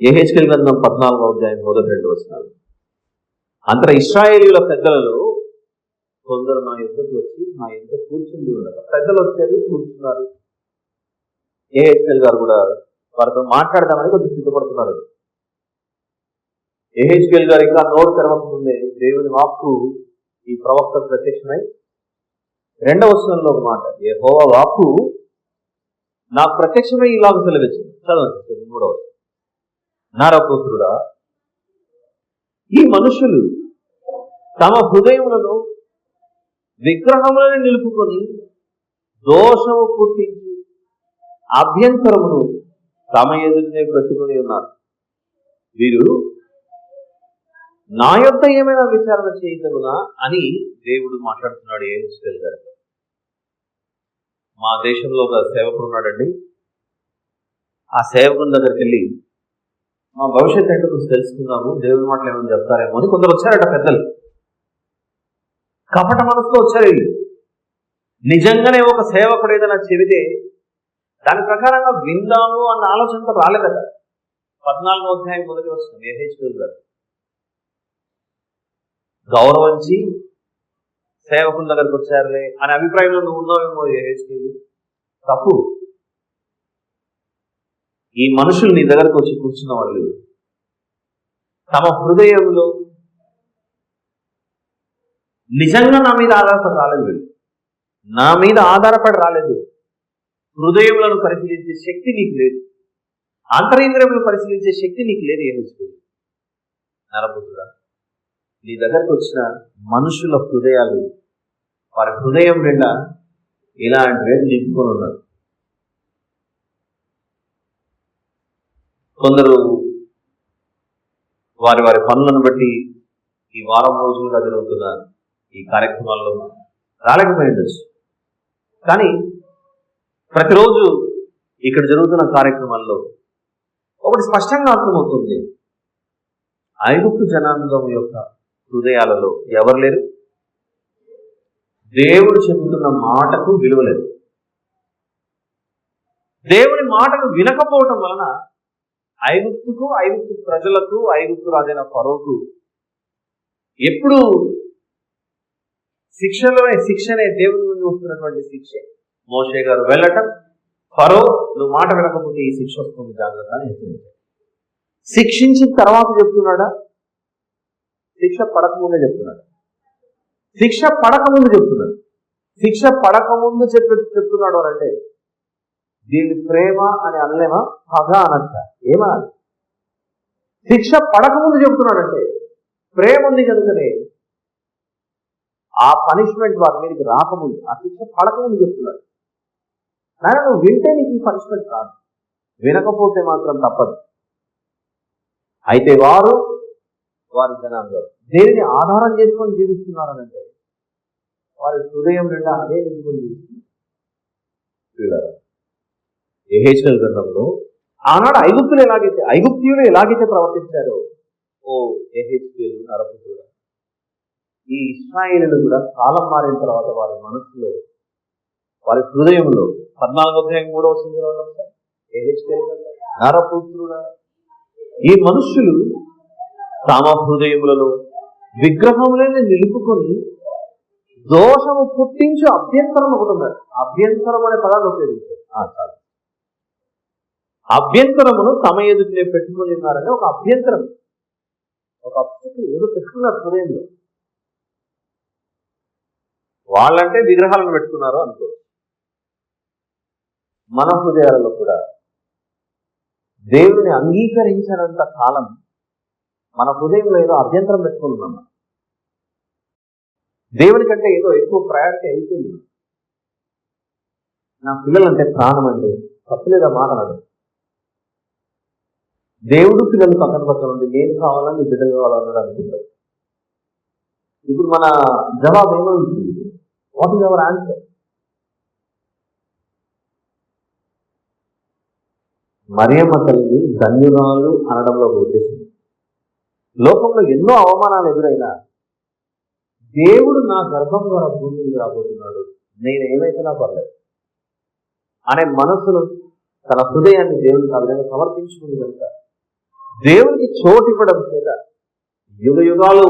యెహెజ్కేలు గ్రంథం 14వ అధ్యాయం మొదటి 2 వచనాలు. అంతటా ఇశ్రాయేలీయుల పెద్దలలో కొందరు నా యుద్ధకు వచ్చి నా యుద్ధ కూర్చుండి ఉండగా. పెద్దలు వచ్చారు, కూర్చున్నారు. యెహెజ్కేలు గారు కూడా వారితో మాట్లాడదామని కొంచెం సిద్ధపడుతున్నారు. యెహెజ్కేలు గారు ఇంకా నోరు తెరవకముందే దేవుని వాక్కు ఈ ప్రవక్త ప్రత్యక్షమై 2వ వచనంలో ఒక మాట, యెహోవా వాక్కు నాకు ప్రత్యక్షమై ఇలాగ సెలవిచ్చింది. చదవండి 3వ వచనం. నరపుత్రుడా, ఈ మనుషులు తమ హృదయములను విగ్రహములను నిలుపుకొని దోషము పుట్టించి అభ్యంతరమును తమ ఎదుటనే పెట్టుకుని ఉన్నారు. వీరు నా యొద్ద ఏమైనా విచారణ చేయగలనా అని దేవుడు మాట్లాడుతున్నాడు యెహెజ్కేలు గారితో. మా దేశంలో ఒక సేవకుడు ఉన్నాడండి. ఆ సేవకుని దగ్గరికి వెళ్ళి మా భవిష్యత్తు ఏంటో తెలుసుకుందాము, దేవుని మాటలు ఏమైనా చెప్తారేమో అని కొందరు వచ్చారట పెద్దలు. కపట మనసులో వచ్చారు వీళ్ళు. నిజంగానే ఒక సేవకుడు ఏదైనా చెబితే దాని ప్రకారంగా విందాము అన్న ఆలోచనతో రాలేదట. 14వ అధ్యాయం మొదటి వచనం యెహెజ్కేలు గారు గౌరవించి సేవకుల దగ్గరికి వచ్చారులే అనే అభిప్రాయంలో నువ్వు ఉన్నావేమో యెహెజ్కేలు. తప్పు. ఈ మనుషులు నీ దగ్గరకు వచ్చి కూర్చున్న వాళ్ళు తమ హృదయంలో నిజంగా నా మీద ఆధారపడి రాలేదు. వీళ్ళు నా మీద ఆధారపడి రాలేదు. హృదయములను పరిశీలించే శక్తి నీకు లేదు, అంతరింద్రియములను పరిశీలించే శక్తి నీకు లేదు. యెహెజ్కేలు నరపుత్రుడా, నీ దగ్గరకు వచ్చిన మనుషుల హృదయాలు, వారి హృదయం నిండా ఇలాంటివే నింపుకొని ఉన్నారు. కొందరు వారి వారి పనులను బట్టి ఈ వారం రోజులుగా జరుగుతున్న ఈ కార్యక్రమాల్లో రాలేకపోయిండొచ్చు. కానీ ప్రతిరోజు ఇక్కడ జరుగుతున్న కార్యక్రమాల్లో ఒకటి స్పష్టంగా అర్థమవుతుంది. ఐగుప్తు జనాంగం యొక్క హృదయాలలో ఎవరు లేరు? దేవుడు చెబుతున్న మాటకు విలువ లేదు. దేవుని మాటకు వినకపోవటం వలన ఐగుప్తుకు, ఐగుప్తు ప్రజలకు, ఐగుప్తు రాజైన ఫరోకు ఎప్పుడు శిక్షనే దేవుని నుండి వస్తున్నటువంటి శిక్షే. మోషే గారు వెళ్ళటం, ఫరో నువ్వు మాట వినకపోతే ఈ శిక్ష వస్తుంది, జాగ్రత్త అని హెచ్చరించాడు. శిక్షించిన తర్వాత చెప్తున్నాడా? శిక్ష పడకముందే చెప్తున్నాడు. శిక్ష పడకముందు చెప్తున్నాడు. శిక్ష పడకముందు చెప్తున్నాడు అని అంటే దీన్ని ప్రేమ అని అనలేమా, పగ అనొచ్చా, ఏమనాలి? శిక్ష పడకముందు చెప్తున్నాడంటే ప్రేమ ఉంది కనుకనే ఆ పనిష్మెంట్ వారి మీదకి రాకముందు, ఆ శిక్ష పడకముందు చెప్తున్నాడు. నాయన నువ్వు వింటే నీకు ఈ పనిష్మెంట్ కాదు, వినకపోతే మాత్రం తప్పదు. అయితే వారి జనాంగం దేనిని ఆధారం చేసుకొని జీవిస్తున్నారనంటే వారి హృదయం నిండా అదే నింపుకొని జీవిస్తున్నారు. యెహెజ్కేలు గ్రంథంలో ఆనాడు ఐగుప్తీయులు ఎలాగైతే ప్రవర్తించారో, ఓ యెహెజ్కేలు నరపుత్రుడా, ఈ ఇశ్రాయేలీయులు కూడా కాలం మారిన తర్వాత వారి మనసులో, వారి హృదయంలో 14:3 యెహెజ్కేలు నరపుత్రుడా, ఈ మనుష్యులు తమ హృదయములలో విగ్రహములను నిలుపుకొని దోషము పుట్టించు అభ్యంతరం ఒకటి ఉన్నారు. అభ్యంతరం అనే పదాన్ని ఉపయోగించారు. చాలు, అభ్యంతరమును తమ ఎదుటినే పెట్టుకొని ఉన్నారని ఒక అభ్యంతరం, ఒక అభ్యంతరం ఏదో పెట్టుకున్నారు హృదయంలో. వాళ్ళంటే విగ్రహాలను పెట్టుకున్నారు అనుకో. మన హృదయాలలో కూడా దేవుని అంగీకరించినంత కాలం మన హృదయంలో ఏదో అభ్యంతరం పెట్టుకున్నాం. దేవుని కంటే ఏదో ఎక్కువ ప్రయారిటీ అయిపోయింది. నా పిల్లలంటే ప్రాణం అండి, తప్పులేదా మాట్లాడదు. దేవుడు పిల్లలు పక్కన ఉండి నేను కావాలని నీ బిడ్డలు కావాలన్నాడు అనుకుంటారు. ఇప్పుడు మన జవాబు ఏమవుతుంది? What is our answer? Mariyamma తల్లిని ధన్యురాలు అనడంలో ఉద్దేశం, లోకంలో ఎన్నో అవమానాలు ఎదురైనా దేవుడు నా గర్భం ద్వారా భూమికి రాబోతున్నాడు, నేను ఏమైతున్నా పర్లేదు అనే మనసును, తన హృదయాన్ని దేవునికి ఆ విధంగా సమర్పించుకుంది కనుక దేవునికి చోటు ఇవ్వడం చేత యుగ యుగాలు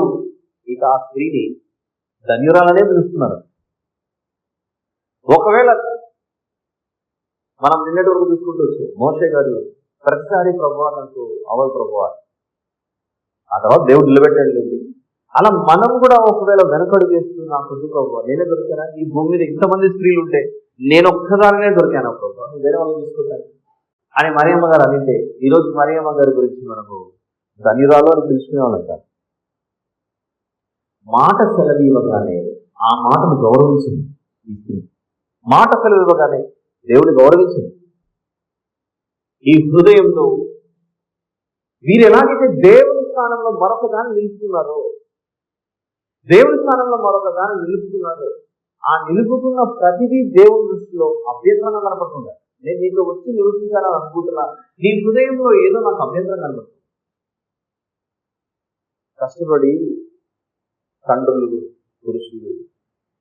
ఇక ఆ స్త్రీని ధన్యురాలనే పిలుస్తున్నారు. ఒకవేళ మనం నిన్నటి వరకు చూసుకుంటూ వచ్చాం, మోషే గారు ప్రతిసారి ప్రభువా నాకు అవల్ ప్రభువా, ఆ తర్వాత దేవుడు నిలబెట్టాడు లేదు. అలా మనం కూడా ఒకవేళ వెనకడు చేస్తూ నాకు ప్రభువా నేనే దొరికానా, ఈ భూమి మీద ఇంతమంది స్త్రీలు ఉంటే నేను ఒక్కదానినే దొరికాను ప్రభువా, వేరే వాళ్ళు చూసుకుంటాను అని మరియమ్మ గారు అనింటే, ఈరోజు మరియమ్మ గారి గురించి మనము ధన్యురాలు అని పిలుచుకునే వాళ్ళంటారు. మాట సెలవు ఇవ్వగానే ఆ మాటను గౌరవించింది ఈ స్త్రీ. మాట సెలవు ఇవ్వగానే దేవుని గౌరవించింది. ఈ హృదయంలో వీరు ఎలాగైతే దేవుని స్థానంలో మరొక దాన్ని నిలుపుకున్నారో, దేవుని స్థానంలో మరొక దాన్ని నిలుపుకున్నారో, ఆ నిలుపుకున్న ప్రతిదీ దేవుని దృష్టిలో అభ్యంతరంగా కనపడుతుంది. నేను నీతో వచ్చి నివసించాలని అనుకుంటున్నా, నీ హృదయంలో ఏదో నాకు అభ్యంతరం కనపడుతుంది. కష్టపడి తండ్రులు, పురుషులు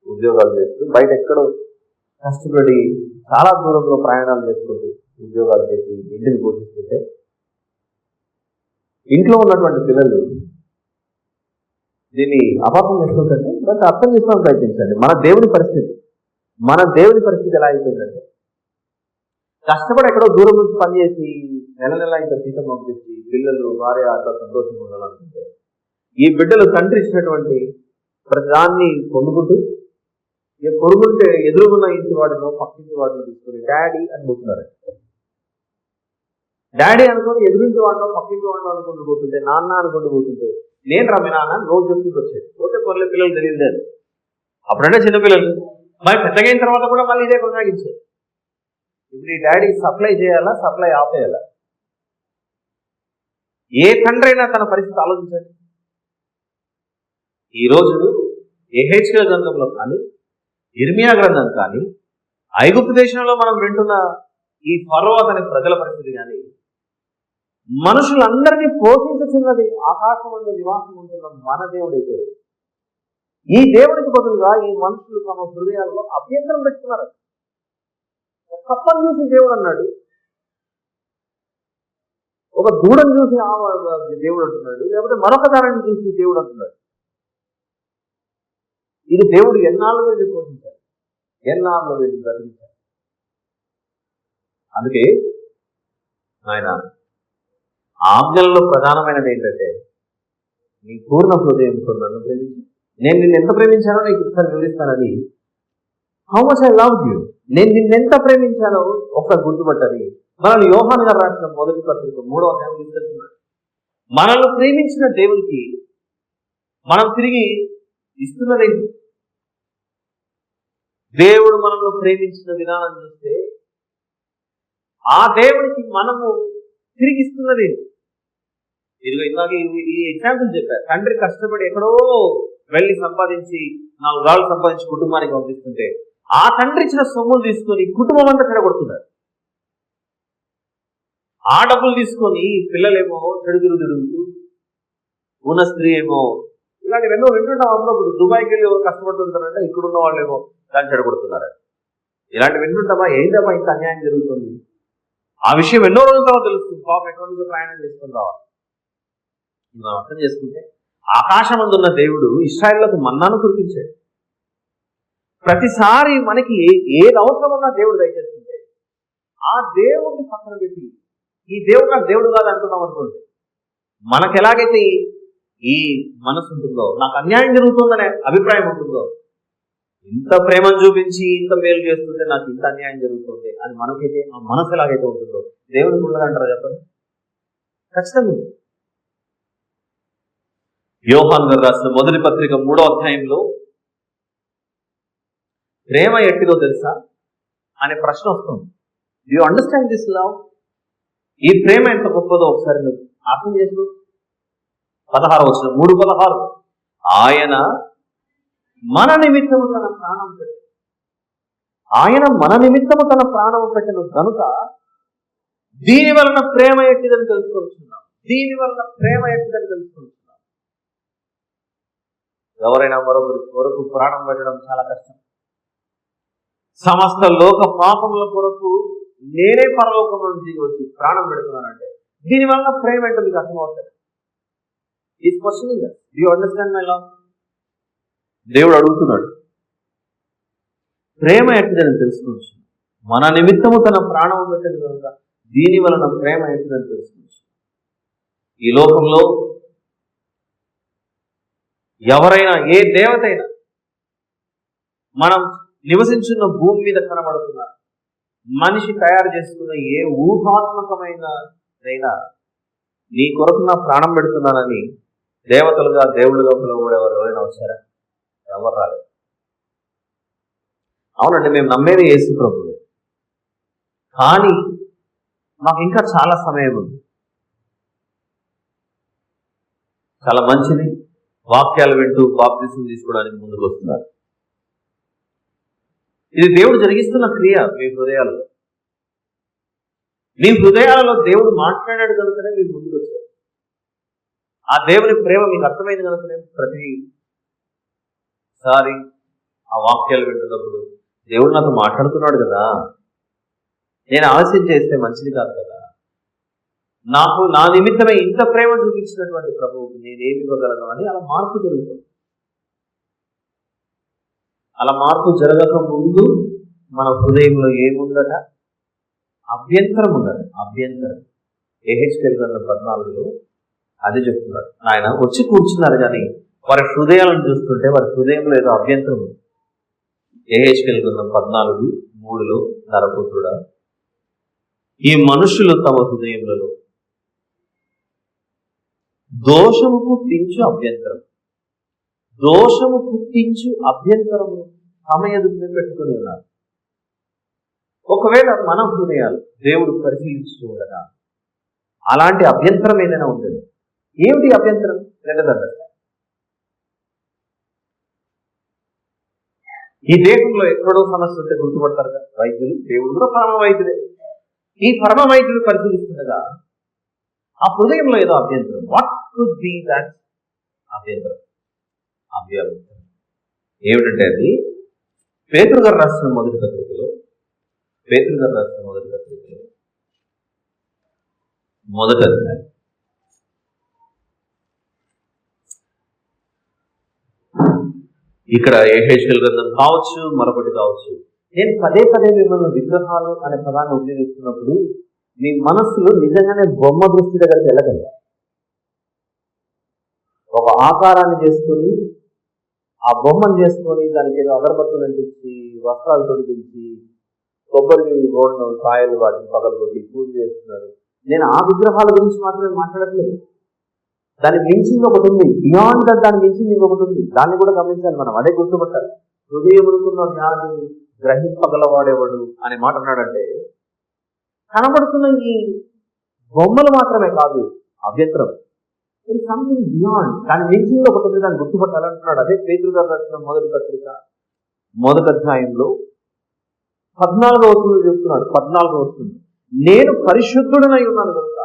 ఉద్యోగాలు చేస్తూ బయట ఎక్కడో కష్టపడి చాలా దూరంలో ప్రయాణాలు చేసుకుంటూ ఉద్యోగాలు చేసి ఇంటిని పోషిస్తుంటే ఇంట్లో ఉన్నటువంటి పిల్లలు దీన్ని అపార్థం చేసుకుంటే బట్ అర్థం చేసుకోవడానికి ప్రయత్నించండి. మన దేవుని పరిస్థితి ఎలా అయిపోయిందంటే, కష్టపడి ఎక్కడో దూరం నుంచి పనిచేసి నెల ఇంత జీతం పంపించి పిల్లలు భార్య అంతా సంతోషంగా ఉండాలనుకుంటే, ఈ బిడ్డలు తండ్రి ఇచ్చినటువంటి ప్రతిదాన్ని పొందుకుంటూ పొరుగుంటే ఎదురుగున్న ఇంటి వాడినో పక్కింటి వాడినో తీసుకొని డాడీ అని పోతున్నారు. డాడీ అనుకుని ఎదురింటి వాడినో పక్కింటి వాడినో అనుకుంటూ పోతుంటే, నాన్న అనుకుంటూ పోతుంటే, నేను రమ్మి నాన్న రోజు చెప్పుకుంటూ వచ్చేది. పోతే కొన్ని పిల్లలు తెలియలేదు. అప్పుడంటే చిన్నపిల్లలు మరి పెద్దగైన తర్వాత కూడా మళ్ళీ ఇదే కొనసాగించారు. ఇప్పుడు ఈ డాడీ సప్లై చేయాలా, సప్లై ఆపేయాలా? ఏ తండ్రి అయినా తన పరిస్థితి ఆలోచించండి. ఈరోజు యెహెజ్కేలు గ్రంథంలో కానీ, ఇర్మియా గ్రంథం కానీ, ఐగుప్తు దేశంలో మనం వింటున్న ఈ ఫరో అనే ప్రజల పరిస్థితి కానీ, మనుషులందరినీ పోషించుతున్నది ఆకాశమందు నివాసం ఉంటున్న మన దేవుడైతే, ఈ దేవుడికి బదులుగా ఈ మనుషులు తమ హృదయాల్లో అభ్యంతరం పెట్టుకున్నారు. ఒక కప్పను చూసి దేవుడు అన్నాడు, ఒక దూడను చూసి దేవుడు అంటున్నాడు, లేకపోతే మరొక దానిని చూసి దేవుడు అంటున్నాడు. ఇది దేవుడు ఎన్నాళ్ళు వెళ్ళి పోషించారు, ఎన్నాళ్ళు వెళ్ళి బ్రతికించారు. అందుకే ఆయన ఆజ్ఞల్లో ప్రధానమైనది ఏంటంటే, నీ పూర్ణ హృదయంతో నన్ను ప్రేమించి నేను నిన్ను ఎంత ప్రేమించానో నీకు ఒకసారి వివరిస్తానని. How much I love you, నేను నిన్నెంత ప్రేమించానో ఒకసారి గుర్తుపట్టని మనల్ని యోహాను గారు రాసిన మొదటి పత్రిక 3వ అధ్యాయం తీసుకెళ్తున్నాడు. మనల్ని ప్రేమించిన దేవునికి మనం తిరిగి ఇస్తున్నదేంటి? దేవుడు మనల్ని ప్రేమించిన విధానం చూస్తే ఆ దేవునికి మనము తిరిగి ఇస్తున్నదేంటి? ఇదిగో ఇందాక ఈ ఎగ్జాంపుల్ చెప్పారు. తండ్రి కష్టపడి ఎక్కడో వెళ్ళి సంపాదించి 4 రాళ్ళు సంపాదించి కుటుంబానికి పంపిస్తుంటే ఆ తండ్రి ఇచ్చిన సొమ్ములు తీసుకొని కుటుంబం అంతా చెడగొడుతున్నారు. ఆ డబ్బులు తీసుకొని పిల్లలేమో చెడుగురు తిరుగుతూ, ఉన్న స్త్రీ ఏమో ఇలాంటివి ఎన్నో వింటున్నాం. అప్పుడప్పుడు దుబాయ్కి వెళ్ళి ఎవరు కష్టపడుతుంటారంటే ఇక్కడున్న వాళ్ళేమో దాన్ని చెడగొడుతున్నారు. ఇలాంటివి వింటుంటామా? ఏంటమ్మా ఇంత అన్యాయం జరుగుతుంది? ఆ విషయం ఎన్నో రోజుల తర్వాత తెలుస్తుంది. పాపం ఎక్కడి నుంచో ప్రయాణం చేసుకుని రావాలి. మనం అర్థం చేసుకుంటే ఆకాశమందున్న దేవుడు ఇశ్రాయేలులకు మన్నాను కురిపించాడు. ప్రతిసారి మనకి ఏది అవసరమన్నా దేవుడు దయచేస్తుంటే ఆ దేవుడిని పక్కన పెట్టి ఈ దేవుడు నాకు దేవుడు కాదు అంటున్నాం అనుకోండి, మనకు ఎలాగైతే ఈ మనసు ఉంటుందో, నాకు అన్యాయం జరుగుతుందనే అభిప్రాయం ఉంటుందో, ఇంత ప్రేమను చూపించి ఇంత మేలు చేస్తుంటే నాకు ఇంత అన్యాయం జరుగుతుంది అని మనకైతే ఆ మనసు ఎలాగైతే ఉంటుందో దేవుడికి ఉండదంటారా చెప్పండి? ఖచ్చితంగా ఉంటుంది. యోహాను గారు రాసిన మొదటి పత్రిక 3వ అధ్యాయంలో ప్రేమ ఎట్టిదో తెలుసా అనే ప్రశ్న వస్తుంది. You understand this love? ఈ ప్రేమ ఎంత గొప్పదో ఒకసారి నువ్వు అర్థం చేసుకో. 16వ వచనం 3:16 ఆయన మన నిమిత్తము తన ప్రాణం పెట్టు, ఆయన మన నిమిత్తము తన ప్రాణం పెట్టను కనుక దీని వలన ప్రేమ ఎట్టిదని తెలుసుకుంటున్నాం. దీని వలన ప్రేమ ఎట్టిదని తెలుసుకుంటున్నాం. ఎవరైనా మరొకరి కొరకు ప్రాణం పెట్టడం చాలా కష్టం. సమస్త లోక పాపముల కొరకు నేనే పరలోకం నుంచి వచ్చి ప్రాణం పెడుతున్నానంటే దీనివల్ల ప్రేమ ఏంటో మీకు అర్థం అవట్లేదు. ఈ questioning, you understand my love? దేవుడు అడుగుతున్నాడు, ప్రేమ ఎట్టిదని తెలుసుకోవచ్చు. మన నిమిత్తము తన ప్రాణం పెట్టిన కనుక దీని వలన ప్రేమ ఎట్టిదని తెలుసుకోవచ్చు. ఈ లోకంలో ఎవరైనా, ఏ దేవత అయినా, మనం నివసించున్న భూమి మీద కనబడుతున్న మనిషి తయారు చేసుకున్న ఏ ఊహాత్మకమైనదైనా నీ కొరకు నా ప్రాణం పెడుతున్నానని దేవతలుగా దేవుళ్ళుగా పిలువబడేవారు ఎవరైనా వచ్చారా? ఎవరు రాలేదు. అవునండి, మేము నమ్మేది యేసు ప్రభువే, కానీ మాకు ఇంకా చాలా సమయం ఉంది. చాలా మంచిది, వాక్యాలు వింటూ బాప్తిసం తీసుకోవడానికి ముందుకు వస్తున్నారు. ఇది దేవుడు జరిగిస్తున్న క్రియ మీ హృదయాలలో. మీ హృదయాలలో దేవుడు మాట్లాడాడు కనుకనే మీరు ముందుకు వచ్చారు. ఆ దేవుని ప్రేమ మీకు అర్థమైంది కనుకనే ప్రతిసారి ఆ వాక్యాలు వింటున్నప్పుడు దేవుడు నాతో మాట్లాడుతున్నాడు కదా, నేను ఆలస్యం చేస్తే మంచిది కాదు కదా, నాకు నా నిమిత్తమే ఇంత ప్రేమ చూపించినటువంటి ప్రభువుకు నేనేమి ఇవ్వగలను అని అలా మార్పు జరుగుతుంది. అలా మార్పు జరగక ముందు మన హృదయంలో ఏముందట? అభ్యంతరం ఉందట. అభ్యంతరం. యెహెజ్కేలు గ్రంథం 14లో అది చెప్తున్నాడు. ఆయన వచ్చి కూర్చున్నారు కానీ వారి హృదయాలను చూస్తుంటే వారి హృదయంలో ఏదో అభ్యంతరం ఉంది. యెహెజ్కేలు గ్రంథం 14:3 నరపుత్రుడా, ఈ మనుషులు తమ హృదయములలో దోషము పుట్టించు అభ్యంతరము తమ ఎదురునే పెట్టుకుని ఉన్నారు. ఒకవేళ మన హృదయాలు దేవుడు పరిశీలించి ఉండగా అలాంటి అభ్యంతరం ఏదైనా ఉండదు. ఏమిటి అభ్యంతరం? ఈ దేహంలో ఎక్కడో సమస్య ఉంటే గుర్తుపడతారు కదా వైద్యులు. దేవుడు కూడా పరమ వైద్యుడే. ఈ పరమ వైద్యులు పరిశీలిస్తుండగా ఆ హృదయంలో ఏదో అభ్యంతరం. వాట్ కుడ్ బి దట్ అభ్యంతరం? ఏమిటంటే అది పేతురు గారు రాసిన మొదటి పత్రికలో మొదటి అధ్యాయం ఇక్కడ యెహెజ్కేలు గ్రంథం కావచ్చు, మరొకటి కావచ్చు. నేను పదే మిమ్మల్ని విగ్రహాలు అనే పదాన్ని ఉపయోగిస్తున్నప్పుడు మీ మనస్సులో నిజంగానే బొమ్మ దృష్టి దగ్గరికి వెళ్ళగలరు. ఒక ఆకారాన్ని చేసుకుని ఆ బొమ్మను చేసుకొని దానికి ఏదో అగరబత్తులు అంటించి వస్త్రాలు తొడిగించి కొబ్బరి బోండం కాయలు వాటిని పగలగొట్టి పూజ చేస్తున్నారు. నేను ఆ విగ్రహాల గురించి మాత్రమే మాట్లాడట్లేదు. దానికి మించింది ఒకటి ఉంది, బియాండ్ దానికి మించింది ఇంకొకటి ఉంది. దాన్ని కూడా గమనించాలి మనం, అదే గుర్తుపట్టాలి. హృదయమునుకున్న జ్ఞానాన్ని గ్రహింపగలవాడేవాడు అనే మాట అన్నాడంటే కనబడుతున్న ఈ బొమ్మలు మాత్రమే కాదు అభ్యంతరం, సంథింగ్ బియాండ్, దాని మించింది ఒకటి ఉంది, దాన్ని గుర్తుపట్టాలంటున్నాడు. అదే పేతురు గారు రాసిన మొదటి పత్రిక 1వ అధ్యాయంలో 14వ వచనంలో చెప్తున్నాడు. 14వ వచనం, నేను పరిశుద్ధుడనై ఉన్నాను కనుక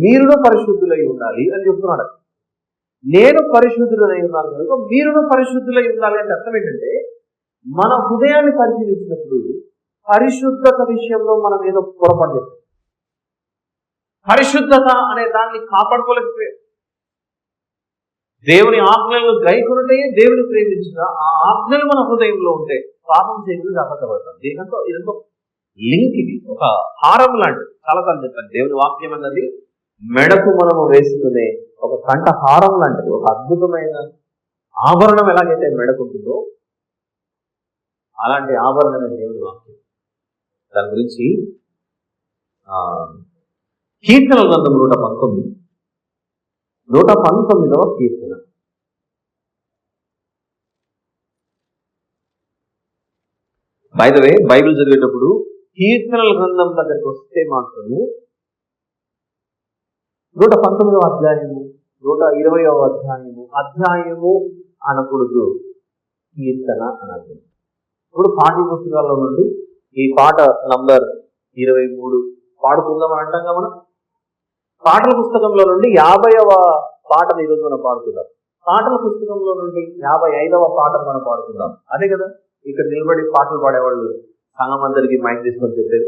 మీరును పరిశుద్ధులై ఉండాలి అని చెప్తున్నాడు. నేను పరిశుద్ధుడనై ఉన్నాను కనుక మీరును పరిశుద్ధులై ఉండాలి అంటే అర్థం ఏంటంటే, మన హృదయాన్ని పరిశీలించినప్పుడు పరిశుద్ధత విషయంలో మనం ఏదో పొరపాటు చేస్తాం. పరిశుద్ధత అనే దాన్ని కాపాడుకోలేకపోయాం. దేవుని ఆజ్ఞలను గైకొనుటే దేవుని ప్రేమించిన ఆ ఆజ్ఞలు మన హృదయంలో ఉంటే పాపం చేయకుండా జాగ్రత్త పడతాం. దీనితో ఇదంతా లింక్, ఇది ఒక హారం లాంటిది. చాలాసార్లు చెప్పాను, దేవుని వాక్యం అన్నది మెడకు మనము వేసుకునే ఒక కంఠ హారం లాంటిది, ఒక అద్భుతమైన ఆభరణం. ఎలాగైతే మెడకుంటుందో అలాంటి ఆభరణమే దేవుని వాక్యం. దాని గురించి కీర్తనల గ్రంథం 119వ కీర్తన. బై ద వే, బైబిల్ చదివేటప్పుడు కీర్తనల గ్రంథం దగ్గరికి వస్తే మాత్రము 119వ అధ్యాయము 120వ అధ్యాయము అనకూడదు, కీర్తన అనాలి. ఇప్పుడు పాఠ్య పుస్తకాల్లో నుండి ఈ పాట నంబర్ 23 పాడుకుందాం అని అంటాం. మనం పాటల పుస్తకంలో నుండి 50వ పాటను ఈరోజు మనం పాడుకుందాం. పాటల పుస్తకంలో నుండి 55వ పాటను మనం పాడుకుందాం. అదే కదా ఇక్కడ నిలబడి పాటలు పాడేవాళ్ళు సంఘం అందరికీ మైండ్ తీసుకొని చెప్పారు.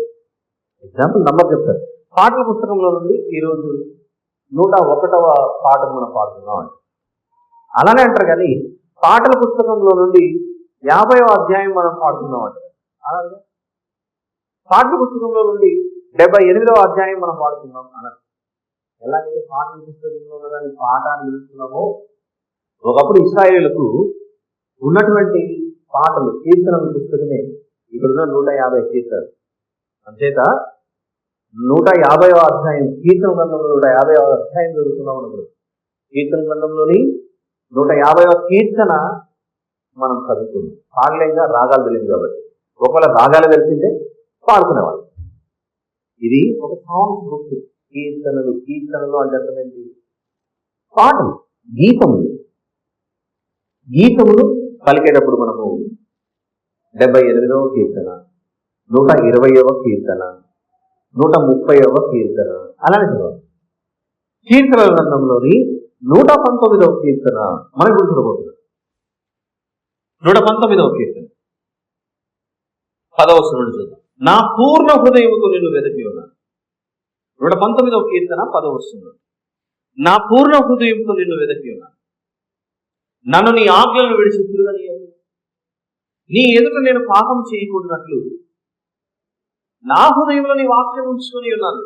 ఎగ్జాంపుల్ నంబర్ చెప్తారు. పాటల పుస్తకంలో నుండి ఈరోజు 101వ పాటను మనం పాడుకుందాం అంటే అలానే అంటారు. కానీ పాటల పుస్తకంలో నుండి 50వ అధ్యాయం మనం పాడుకుందాం అంటారు. అలాగే పాటల పుస్తకంలో నుండి 78వ అధ్యాయం మనం పాడుకుందాం అన్నారు. ఎలాగైతే పాటల పుస్తకంలో ఉన్నదాన్ని పాట అని పిలుస్తున్నామో, ఒకప్పుడు ఇశ్రాయేలులకు ఉన్నటువంటి పాటలు కీర్తనల పుస్తకమే ఇక్కడున్న 150 కీర్తనలు. అంచేత 150వ అధ్యాయం కీర్తన గ్రంథంలో 150వ అధ్యాయం చదువుతున్నాం అన్నప్పుడు కీర్తన గ్రంథంలోని 150వ కీర్తన మనం చదువుతున్నాం. పాడలేంగా, రాగాలు తెలియదు కాబట్టి. ఒకవేళ రాగాలు తెలిసిందే పాడుకునేవాళ్ళు. ఇది ఒక సాంగ్స్ బుక్. కీర్తనలు అంటే అర్థమైంది పాటలు, గీతములు పలికేటప్పుడు మనము 78వ కీర్తన, 120వ కీర్తన, 130వ కీర్తన అలానే చదవాలి. కీర్తనల గ్రంథంలోని 119వ కీర్తన మనం ఇప్పుడు చూడబోతున్నాం. 119వ కీర్తన 10వ వచనం చూద్దాం. నా పూర్ణ హృదయముతో నిన్ను వెతికి ఉన్నాను. 119వ కీర్తన 10వ వచనం, నా పూర్ణ హృదయంతో నిన్ను వెతికి ఉన్నాను. నన్ను నీ ఆజ్ఞలను విడిచి తిరగనీయకు. నీ ఎదుట నేను పాపం చేయకూడనట్లు నా హృదయంలో నీ వాక్యం ఉంచుకొని ఉన్నాను.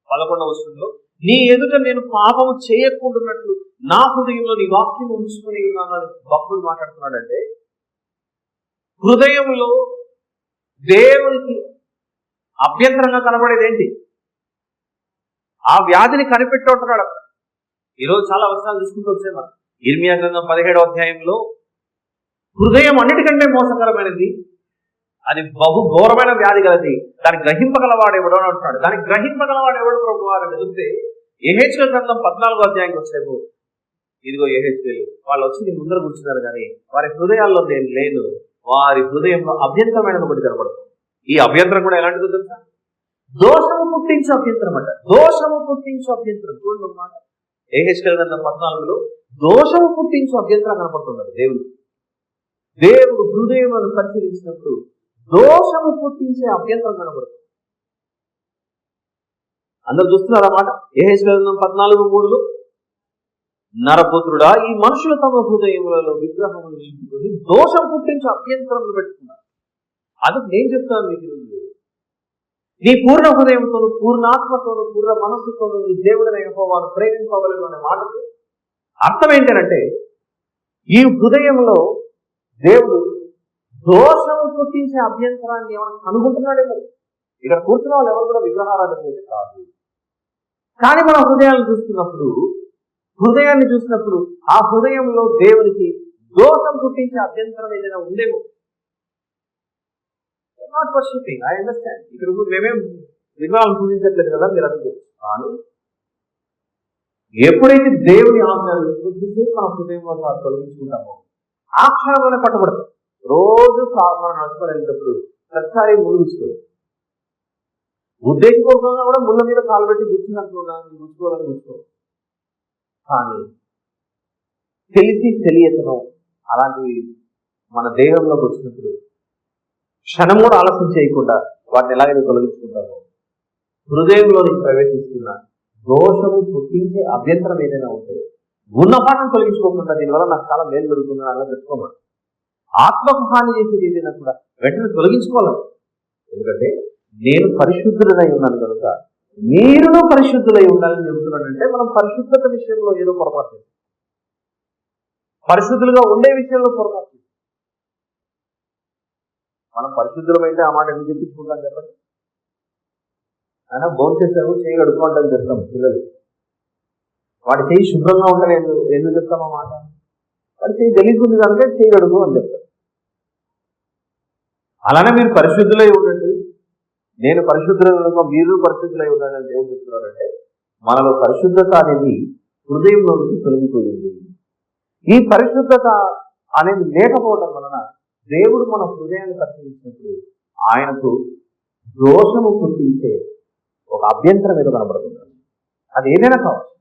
11వ వచనంలో, నీ ఎదుట నేను పాపము చేయకూడనట్లు నా హృదయంలో నీ వాక్యం ఉంచుకొని ఉన్నాను అని భక్తుడు మాట్లాడుతున్నాడంటే, హృదయంలో దేవునికి అభ్యంతరంగా కనబడేది ఏంటి? ఆ వ్యాధిని కనిపెట్టుంటున్నాడు అక్కడ. ఈరోజు చాలా వచనాలు చూసుకుంటూ వచ్చే మనం ఇర్మియా గ్రంథం 17వ అధ్యాయంలో హృదయం అన్నిటికంటే మోసకరమైనది, అది బహు ఘోరమైన వ్యాధి కలది, దాన్ని గ్రహింపగలవాడు ఎవడో అని అంటున్నాడు. దాన్ని గ్రహింపగలవాడు ఎవడు ప్రభు అని చెబితే యెహెజ్కేలు గ్రంథం 14వ అధ్యాయంకి వచ్చేపు, ఇదిగో యెహెజ్కేలు వాళ్ళు వచ్చి నీ ముందర కూర్చున్నారు, కానీ వారి హృదయాల్లో నేను లేను, వారి హృదయంలో అభ్యంతరమైనది ఒకటి కనబడుతుంది. ఈ అభ్యంతరం కూడా ఎలాంటిదో తెలుసా? దోషము పుట్టించే అభ్యంతరం అంట. దోషము పుట్టించే అభ్యంతరం. చూడండి అన్నమాట, యెహెజ్కేలు గ్రంథం 14లో దోషము పుట్టించే అభ్యంతరం కనపడుతున్నది. దేవుడు హృదయం పరిశీలించినప్పుడు దోషము పుట్టించే అభ్యంతరం కనబడుతుంది. అందరు చూస్తున్నారు అన్నమాట. యెహెజ్కేలు గ్రంథం 14:3లో, నరపుత్రుడా, ఈ మనుషులు తమ హృదయములలో విగ్రహములు నిలుపుకొని దోషం పుట్టించే అభ్యంతరములు పెట్టుకున్నారు. అది నేను చెప్తాను మీకు ఈరోజు. నీ పూర్ణ హృదయంతోను, పూర్ణాత్మతోను, పూర్ణ మనస్సుతోను నీ దేవుడైన యెహోవాను ప్రేమింపవలెను అనే మాటకు అర్థం ఏంటంటే, ఈ హృదయంలో దేవుడు దోషం పుట్టించే అభ్యంతరాన్ని ఏమైనా కనుగొంటున్నాడేమో. ఇక్కడ కూర్చున్న వాళ్ళు ఎవరు కూడా విగ్రహారాధన అయితే కాదు. కానీ మన హృదయాన్ని చూసినప్పుడు ఆ హృదయంలో దేవునికి దోషం పుట్టించే అభ్యంతరం ఏదైనా ఉందేమో. Not worshipping, I understand. ఇక్కడ మేమేం విగ్రహాలను పూజించట్లేదు కదా మీరు అనుకోవచ్చు. కానీ ఎప్పుడైతే దేవుని ఆజ్ఞలు కొద్దిసేపు మన హృదయంలో తొలగించుకుంటామో ఆ క్షణంలోనే పట్టబడతాం. రోజు మనం నడుచుకొని వెళ్ళేటప్పుడు ప్రతిసారి ములుగుచ్చుకోదు. ఉద్దేశపూర్వకంగా కూడా ముళ్ళ మీద కాలు పెట్టి గుచ్చుకోవాలని గుచ్చుకో. కానీ తెలియకనో అలాంటివి మన దేహంలోకి వచ్చినప్పుడు క్షణం కూడా ఆలస్యం చేయకుండా వాటిని ఎలాగైతే తొలగించుకుంటామో, హృదయంలో నుంచి ప్రవేశిస్తున్న దోషము పుట్టించే అభ్యంతరం ఏదైనా ఉంటే గుణపాఠం తొలగించుకోకుండా దీనివల్ల నాకు చాలా మేలు జరుగుతుందని అలా పెట్టుకోమని. ఆత్మకు హాని చేసేది ఏదైనా కూడా వెంటనే తొలగించుకోవాలి. ఎందుకంటే నేను పరిశుద్ధుడనై ఉన్నాను కనుక మీరును పరిశుద్ధులై ఉండాలని చెబుతున్నాడంటే మనం పరిశుద్ధత విషయంలో ఏదో పొరపాటు, పరిశుద్ధులుగా ఉండే విషయంలో పొరపాటు. మనం పరిశుద్ధులమైతే ఆ మాట ఎందుకు చెప్పించుకుంటాం చెప్పండి. అయినా భోజనం చేసాము చేయి కడుక్కోండి చెప్తాం పిల్లలు. వాడి చేయి శుభ్రంగా ఉంటే ఎందుకు చెప్తాం ఆ మాట? వాడి చేయి గలీజుంది కనుక చేయి కడుగు అని చెప్తాం. అలానే మీరు పరిశుద్ధులై ఉండండి, నేను పరిశుద్ధులైన మీరు పరిశుద్ధులై ఉండండి అని దేవుడు చెప్తున్నాడంటే మనలో పరిశుద్ధత అనేది హృదయంలో నుంచి తొలగిపోయింది. ఈ పరిశుద్ధత అనేది లేకపోవడం వలన దేవుడు మన హృదయాన్ని పరిశీలించినప్పుడు ఆయనకు దోషము పుట్టించే ఒక అభ్యంతరం ఏదో కనబడుతున్నాడు. అది ఏదైనా కావచ్చు.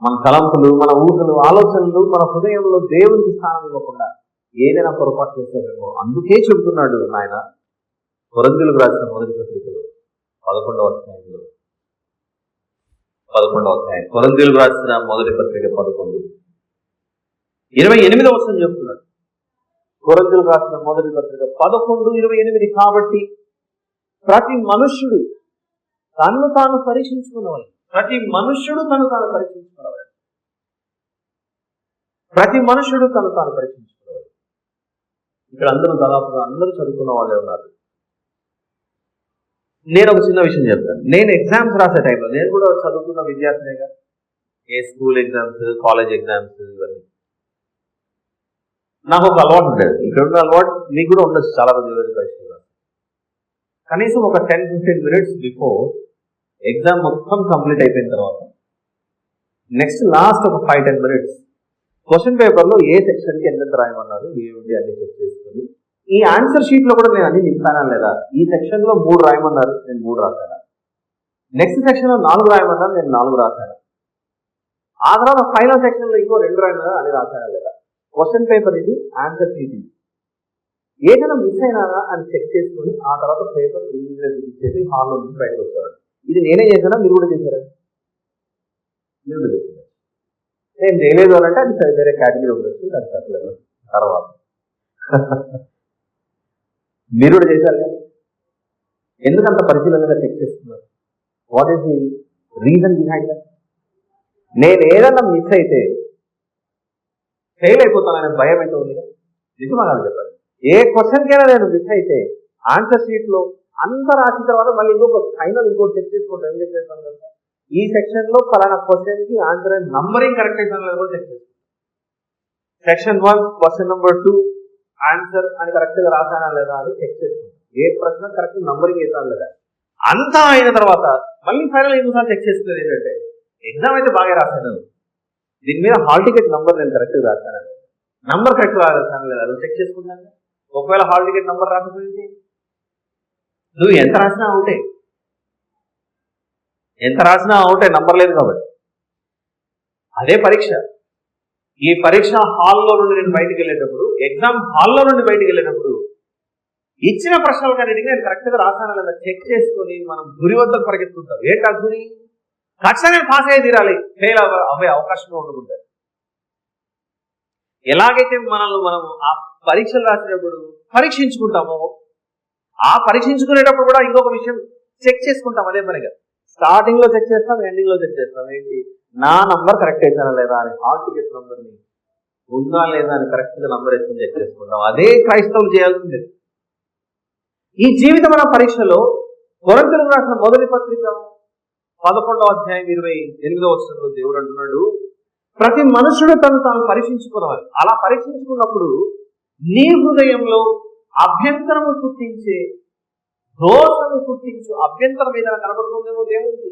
మన తలంపులు, మన ఊహలు, ఆలోచనలు మన హృదయంలో దేవునికి స్థానం ఇవ్వకుండా ఏదైనా పొరపాటు చేశారేమో. అందుకే చెబుతున్నాడు నాయన కొరింథీయులకు రాసిన మొదటి పత్రికలో 11వ అధ్యాయంలో కొరింథీయులకు రాసిన మొదటి పత్రిక 11:28 వచనం చెప్తున్నాడు. కొరింథీయులకు రాసిన మొదటి పత్రిక 11:28. కాబట్టి ప్రతి మనుష్యుడు తను తాను పరీక్షించుకున్నవాళ్ళు. ప్రతి మనుష్యుడు తను తాను పరీక్షించుకున్నవాళ్ళు. ఇక్కడ దాదాపుగా అందరూ చదువుకున్న వాళ్ళే ఉన్నారు. నేను ఒక చిన్న విషయం చెప్తాను. నేను ఎగ్జామ్స్ రాసే టైంలో నేను కూడా చదువుతున్న విద్యార్థినిగా, ఏ స్కూల్ ఎగ్జామ్స్, కాలేజ్ ఎగ్జామ్స్, ఇవన్నీ నాకు ఒక అలవాటు ఉండేది. ఇక్కడ ఉన్న అలవాటు మీకు కూడా ఉండొచ్చు. చాలా మంది పరీక్షలు కనీసం ఒక 10-15 మినిట్స్ బిఫోర్ ఎగ్జామ్ మొత్తం కంప్లీట్ అయిపోయిన తర్వాత లాస్ట్ ఒక 5-10 మినిట్స్ క్వశ్చన్ పేపర్లో ఏ సెక్షన్కి ఎంత రాయమన్నారు ఏమిటి అన్ని చెక్ చేసుకొని, ఈ ఆన్సర్ షీట్ లో కూడా నేను అన్ని నింపానా లేదా, ఈ సెక్షన్ లో 3 రాయమన్నారు నేను 3 రాశాను, నెక్స్ట్ సెక్షన్ లో 4 రాయమన్నారు నేను 4 రాశాను, ఆ తర్వాత ఫైనల్ సెక్షన్ లో ఇంకో 2 రాయమన్నారు అని రాశానా లేదా. క్వశ్చన్ పేపర్ ఇది, ఆన్సర్ షీట్ ఇది. ఏదైనా మిస్ అయినా అని చెక్ చేసుకుని ఆ తర్వాత పేపర్ ఇన్విజిలేటర్కి ఇచ్చేసి హాల్లో నుంచి బయటకు వచ్చేవాడు. ఇది నేనే చేశానా, మీరు కూడా చేశారా? మీరు కూడా చేశారు. నేను చేయలేదు అని అంటే అది వేరే కేటగిరీ ఉండొచ్చు, అది చెప్పలేదు. తర్వాత మీరు కూడా చేశారు కదా, ఎందుకంత పరిశీలనగా చెక్ చేస్తున్నారు? What is the reason behind that? నేను ఏదన్నా మిస్ అయితే ఫెయిల్ అయిపోతాననే భయం అయితే ఉంది కదా, నిజమా కాదు చెప్పండి. ఏ క్వశ్చన్కైనా నేను మిస్ అయితే ఆన్సర్ షీట్ లో అంతా రాసిన తర్వాత మళ్ళీ ఇంకోటి చెక్ చేసుకుంటాను. ఏం చెక్ చేస్తాను కదా, ఈ సెక్షన్ లో ఫలానా క్వశ్చన్ కి ఆన్సర్ నంబరింగ్ కరెక్ట్ అయితే కూడా చెక్ చేస్తాను. సెక్షన్ 1 క్వశ్చన్ నెంబర్ 2 ఆన్సర్ అని కరెక్ట్ గా రాసానా లేదా అని చెక్ చేసుకుంటాను. ఏ ప్రశ్న కరెక్ట్ నంబరింగ్ వేసాను లేదా. అంతా అయిన తర్వాత మళ్ళీ ఫైనల్ ఇంకోసారి చెక్ చేసుకునేది ఏంటంటే, ఎగ్జామ్ అయితే బాగా రాశాను, దీని మీద హాల్ టికెట్ నంబర్ నేను కరెక్ట్ గా రాశాను, నంబర్ కరెక్ట్ గా రాశాను లేదా అది చెక్ చేసుకుంటాను. ఒకవేళ హాల్ టికెట్ నంబర్ రాకపోయింది, నువ్వు ఎంత రాసినా అవుటే, నంబర్ లేదు కాబట్టి. అదే పరీక్ష. ఈ పరీక్ష హాల్లో నుండి నేను బయటికి వెళ్ళేటప్పుడు, ఎగ్జామ్ హాల్లో నుండి బయటికి వెళ్ళేటప్పుడు ఇచ్చిన ప్రశ్నలకన్నిటికీ నేను కరెక్ట్ గా రాసానా లేదా చెక్ చేసుకొని మనం గురి వద్దకు పరిగెత్తుంటాం. ఏంటి ఆ గురి? ఖచ్చితంగా పాస్ అయ్యి తీరాలి, ఫెయిల్ అవ్వే అవకాశం ఉండకూడదు. ఎలాగైతే మనం ఆ పరీక్షలు రాసేటప్పుడు పరీక్షించుకుంటామో, ఆ పరీక్షించుకునేటప్పుడు కూడా ఇంకొక విషయం చెక్ చేసుకుంటాం. అదే పనిగా స్టార్టింగ్ లో చెక్ చేస్తాం, ఎండింగ్ లో చెక్ చేస్తాం. ఏంటి, నా నంబర్ కరెక్ట్ అయితేనా లేదా అని హాల్ టికెట్ నంబర్ని ఉందా లేదా అని కరెక్ట్గా నంబర్ వేసుకొని చెక్ చేసుకుంటాం. అదే క్రైస్తవులు చేయాల్సిందే. ఈ జీవితం అనే పరీక్షలో కొరింథీయులకు రాసిన మొదటి పత్రిక 11వ అధ్యాయం 28వ వచనంలో దేవుడు అంటున్నాడు, ప్రతి మనుషుడు తను తాను పరీక్షించుకోవాలి. అలా పరీక్షించుకున్నప్పుడు నీ హృదయంలో అభ్యంతరము పుట్టించే, దోషము పుట్టించు అభ్యంతరం ఏదైనా కనబడుతుందేమో దేవుడికి.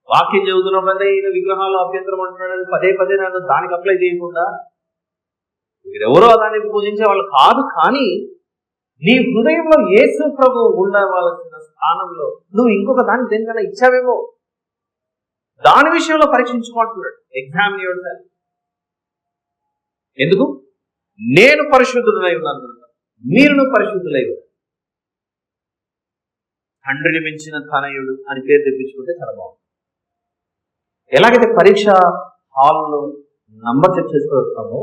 వాక్యం చదువుతున్నప్పుడే ఈయన విగ్రహాలు అభ్యంతరం అంటున్నాడని పదే పదే నన్ను దానికి అప్లై చేయకుండా, ఎవరో దాన్ని పూజించే వాళ్ళు కాదు, కానీ నీ హృదయంలో యేసు ప్రభు ఉండవలసిన స్థానంలో నువ్వు ఇంకొక దాన్ని దేనికైనా ఇచ్చావేమో, దాని విషయంలో పరీక్షించుకుంటున్నాడు. Examine your self. ఎందుకు? నేను పరిశుద్ధుడై ఉన్నాను కనుక మీరును పరిశుద్ధులై ఉన్నారు. తండ్రిని మించిన తనయుడు అని పేరు తెప్పించుకుంటే చాలా బాగుంది. ఎలాగైతే పరీక్ష హాల్లో నంబర్ చెక్ చేసుకొని వస్తామో,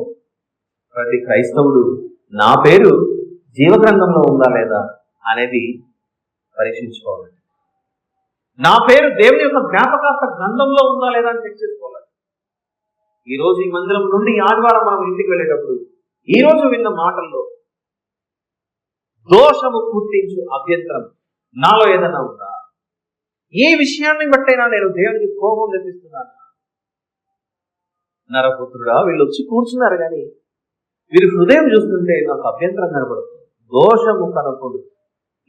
ప్రతి క్రైస్తవుడు నా పేరు జీవగ్రంథంలో ఉందా లేదా అనేది పరీక్షించుకోవాలి. నా పేరు దేవుని యొక్క జ్ఞాపకార్థ గ్రంథంలో ఉందా లేదా అని చెక్ చేసుకోవాలి. ఈరోజు ఈ మందిరం నుండి ఆదివారం మనం ఇంటికి వెళ్ళేటప్పుడు ఈ రోజు విన్న మాటల్లో దోషము పుట్టించు అభ్యంతరం నాలో ఏదైనా ఉందా? ఏ విషయాన్ని బట్టైనా నేను దేవునికి కోపం తెప్పిస్తున్నాను? నరపుత్రుడా, వీళ్ళు వచ్చి కూర్చున్నారు కానీ వీరి హృదయం చూస్తుంటే నాకు అభ్యంతరం కనబడుతుంది, దోషము కనపడు,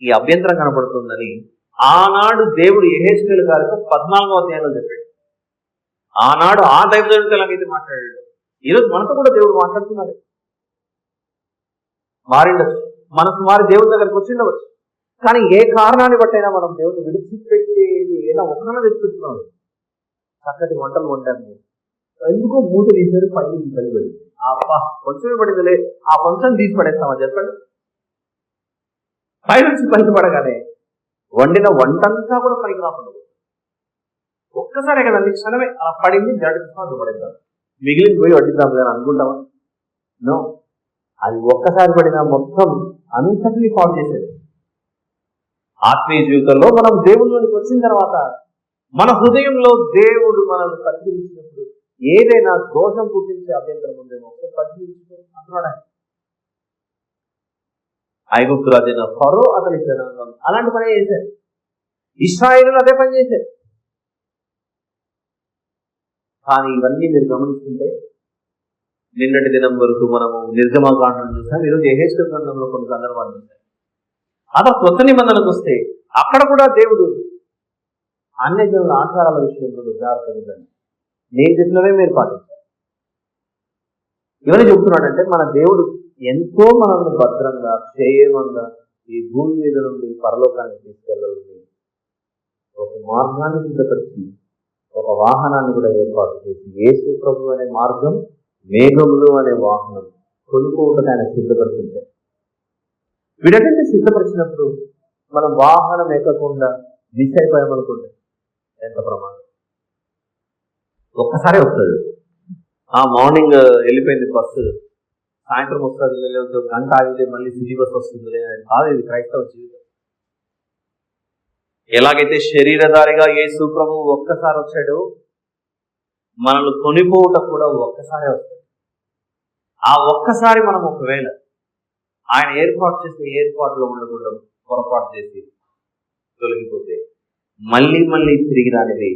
ఈ అభ్యంతరం కనపడుతుందని ఆనాడు దేవుడు యెహెజ్కేలు గారితో 14వ అధ్యాయంలో చెప్పాడు. ఆనాడు ఆ దైవజనుడితో ఎలాగైతే మాట్లాడాడు, ఈరోజు మనతో కూడా దేవుడు మాట్లాడుతున్నాడు. మారిండొచ్చు, మనసు మారి దేవుడి దగ్గరకు వచ్చిండవచ్చు, కానీ ఏ కారణాన్ని బట్టైనా మనం దేవుడిని విడిచిపెట్టేది ఏదో ఒక్కన తెచ్చిపెట్టున్నాడు. చక్కటి వంటలు వండాను, ఎందుకో మూత తీసేది పై నుంచి కలిపడింది, కొంచెమే పడిందిలే, ఆ కొంచెం తీసి పడేస్తామని చెప్పండి. పై నుంచి పైకి పడగానే వండిన వంటంతా కూడా పైకి రాకుండా ఒక్కసారి కదండి, క్షణమే అలా పడింది, జడ్డు పడేద్దాం, మిగిలిన పోయి వడ్డిద్దాం అని అనుకుంటామా? నో, అది ఒక్కసారి పడినా మొత్తం అంతటిని పాడు చేసేది. ఆత్మీయ జీవితంలో మనం దేవుళ్ళలోకి వచ్చిన తర్వాత మన హృదయంలో దేవుడు మనల్ని పరిశీలించినప్పుడు ఏదైనా దోషం పుట్టించే అభ్యంతరం ఉందేమో ఒకసారి పరిశీలించుకో అంటున్నాడు. ఐగుప్తు రాజైన ఫరో అతని జనాంగం అలాంటి పని చేశారు, ఇశ్రాయేలులు అదే పని చేశారు. కానీ ఇవన్నీ మీరు గమనిస్తుంటే నిన్నటి దినం వరకు మనము నిర్గమకాండను చూసాం, ఈరోజు యెహెజ్కేలు గ్రంథంలో కొన్ని సందర్భాలు చూసాం. అలా కొత్త నిబంధనలకు వస్తే అక్కడ కూడా దేవుడు అన్యజనుల ఆచారాల విషయంలో జాగ్రత్తగా నేను చెప్పినవే మీరు పాటించారు. ఇవన్నీ చెబుతున్నాడంటే మన దేవుడు ఎంతో మనల్ని భద్రంగా క్షేమంగా ఈ భూమి మీద నుండి పరలోకానికి తీసుకెళ్ళాలని ఒక మార్గాన్ని సిద్ధపరిచి ఒక వాహనాన్ని కూడా ఏర్పాటు చేసి, యేసు ప్రభు అనే మార్గం, మేఘములు అనే వాహనం కొనుక్కోవడానికి ఆయన సిద్ధపరిచించారు. వీటన్నింటినీ సిద్ధపరిచినప్పుడు మనం వాహనం ఎక్కకుండా మిస్ అయిపోయామనుకుంటే ఎంత ప్రమాదం. ఒక్కసారి వస్తుంది, ఆ మార్నింగ్ వెళ్ళిపోయింది బస్సు, సాయంత్రం వస్తుంది, లేకపోతే గంట ఆగితే మళ్ళీ సిటీ బస్ వస్తుంది కాదు. ఇది క్రైస్తవ జీవితం. ఎలాగైతే శరీరధారిగా యేసు ప్రభువు ఒక్కసారి వచ్చాడు, మనల్ని కొనిపోవటం కూడా ఒక్కసారే వస్తుంది. ఆ ఒక్కసారి మనం ఒకవేళ ఆయన ఏర్పాటు చేసిన ఏర్పాటులో ఉండకుండా పొరపాటు చేసి తొలగిపోతే మళ్ళీ మళ్ళీ తిరిగి రానిది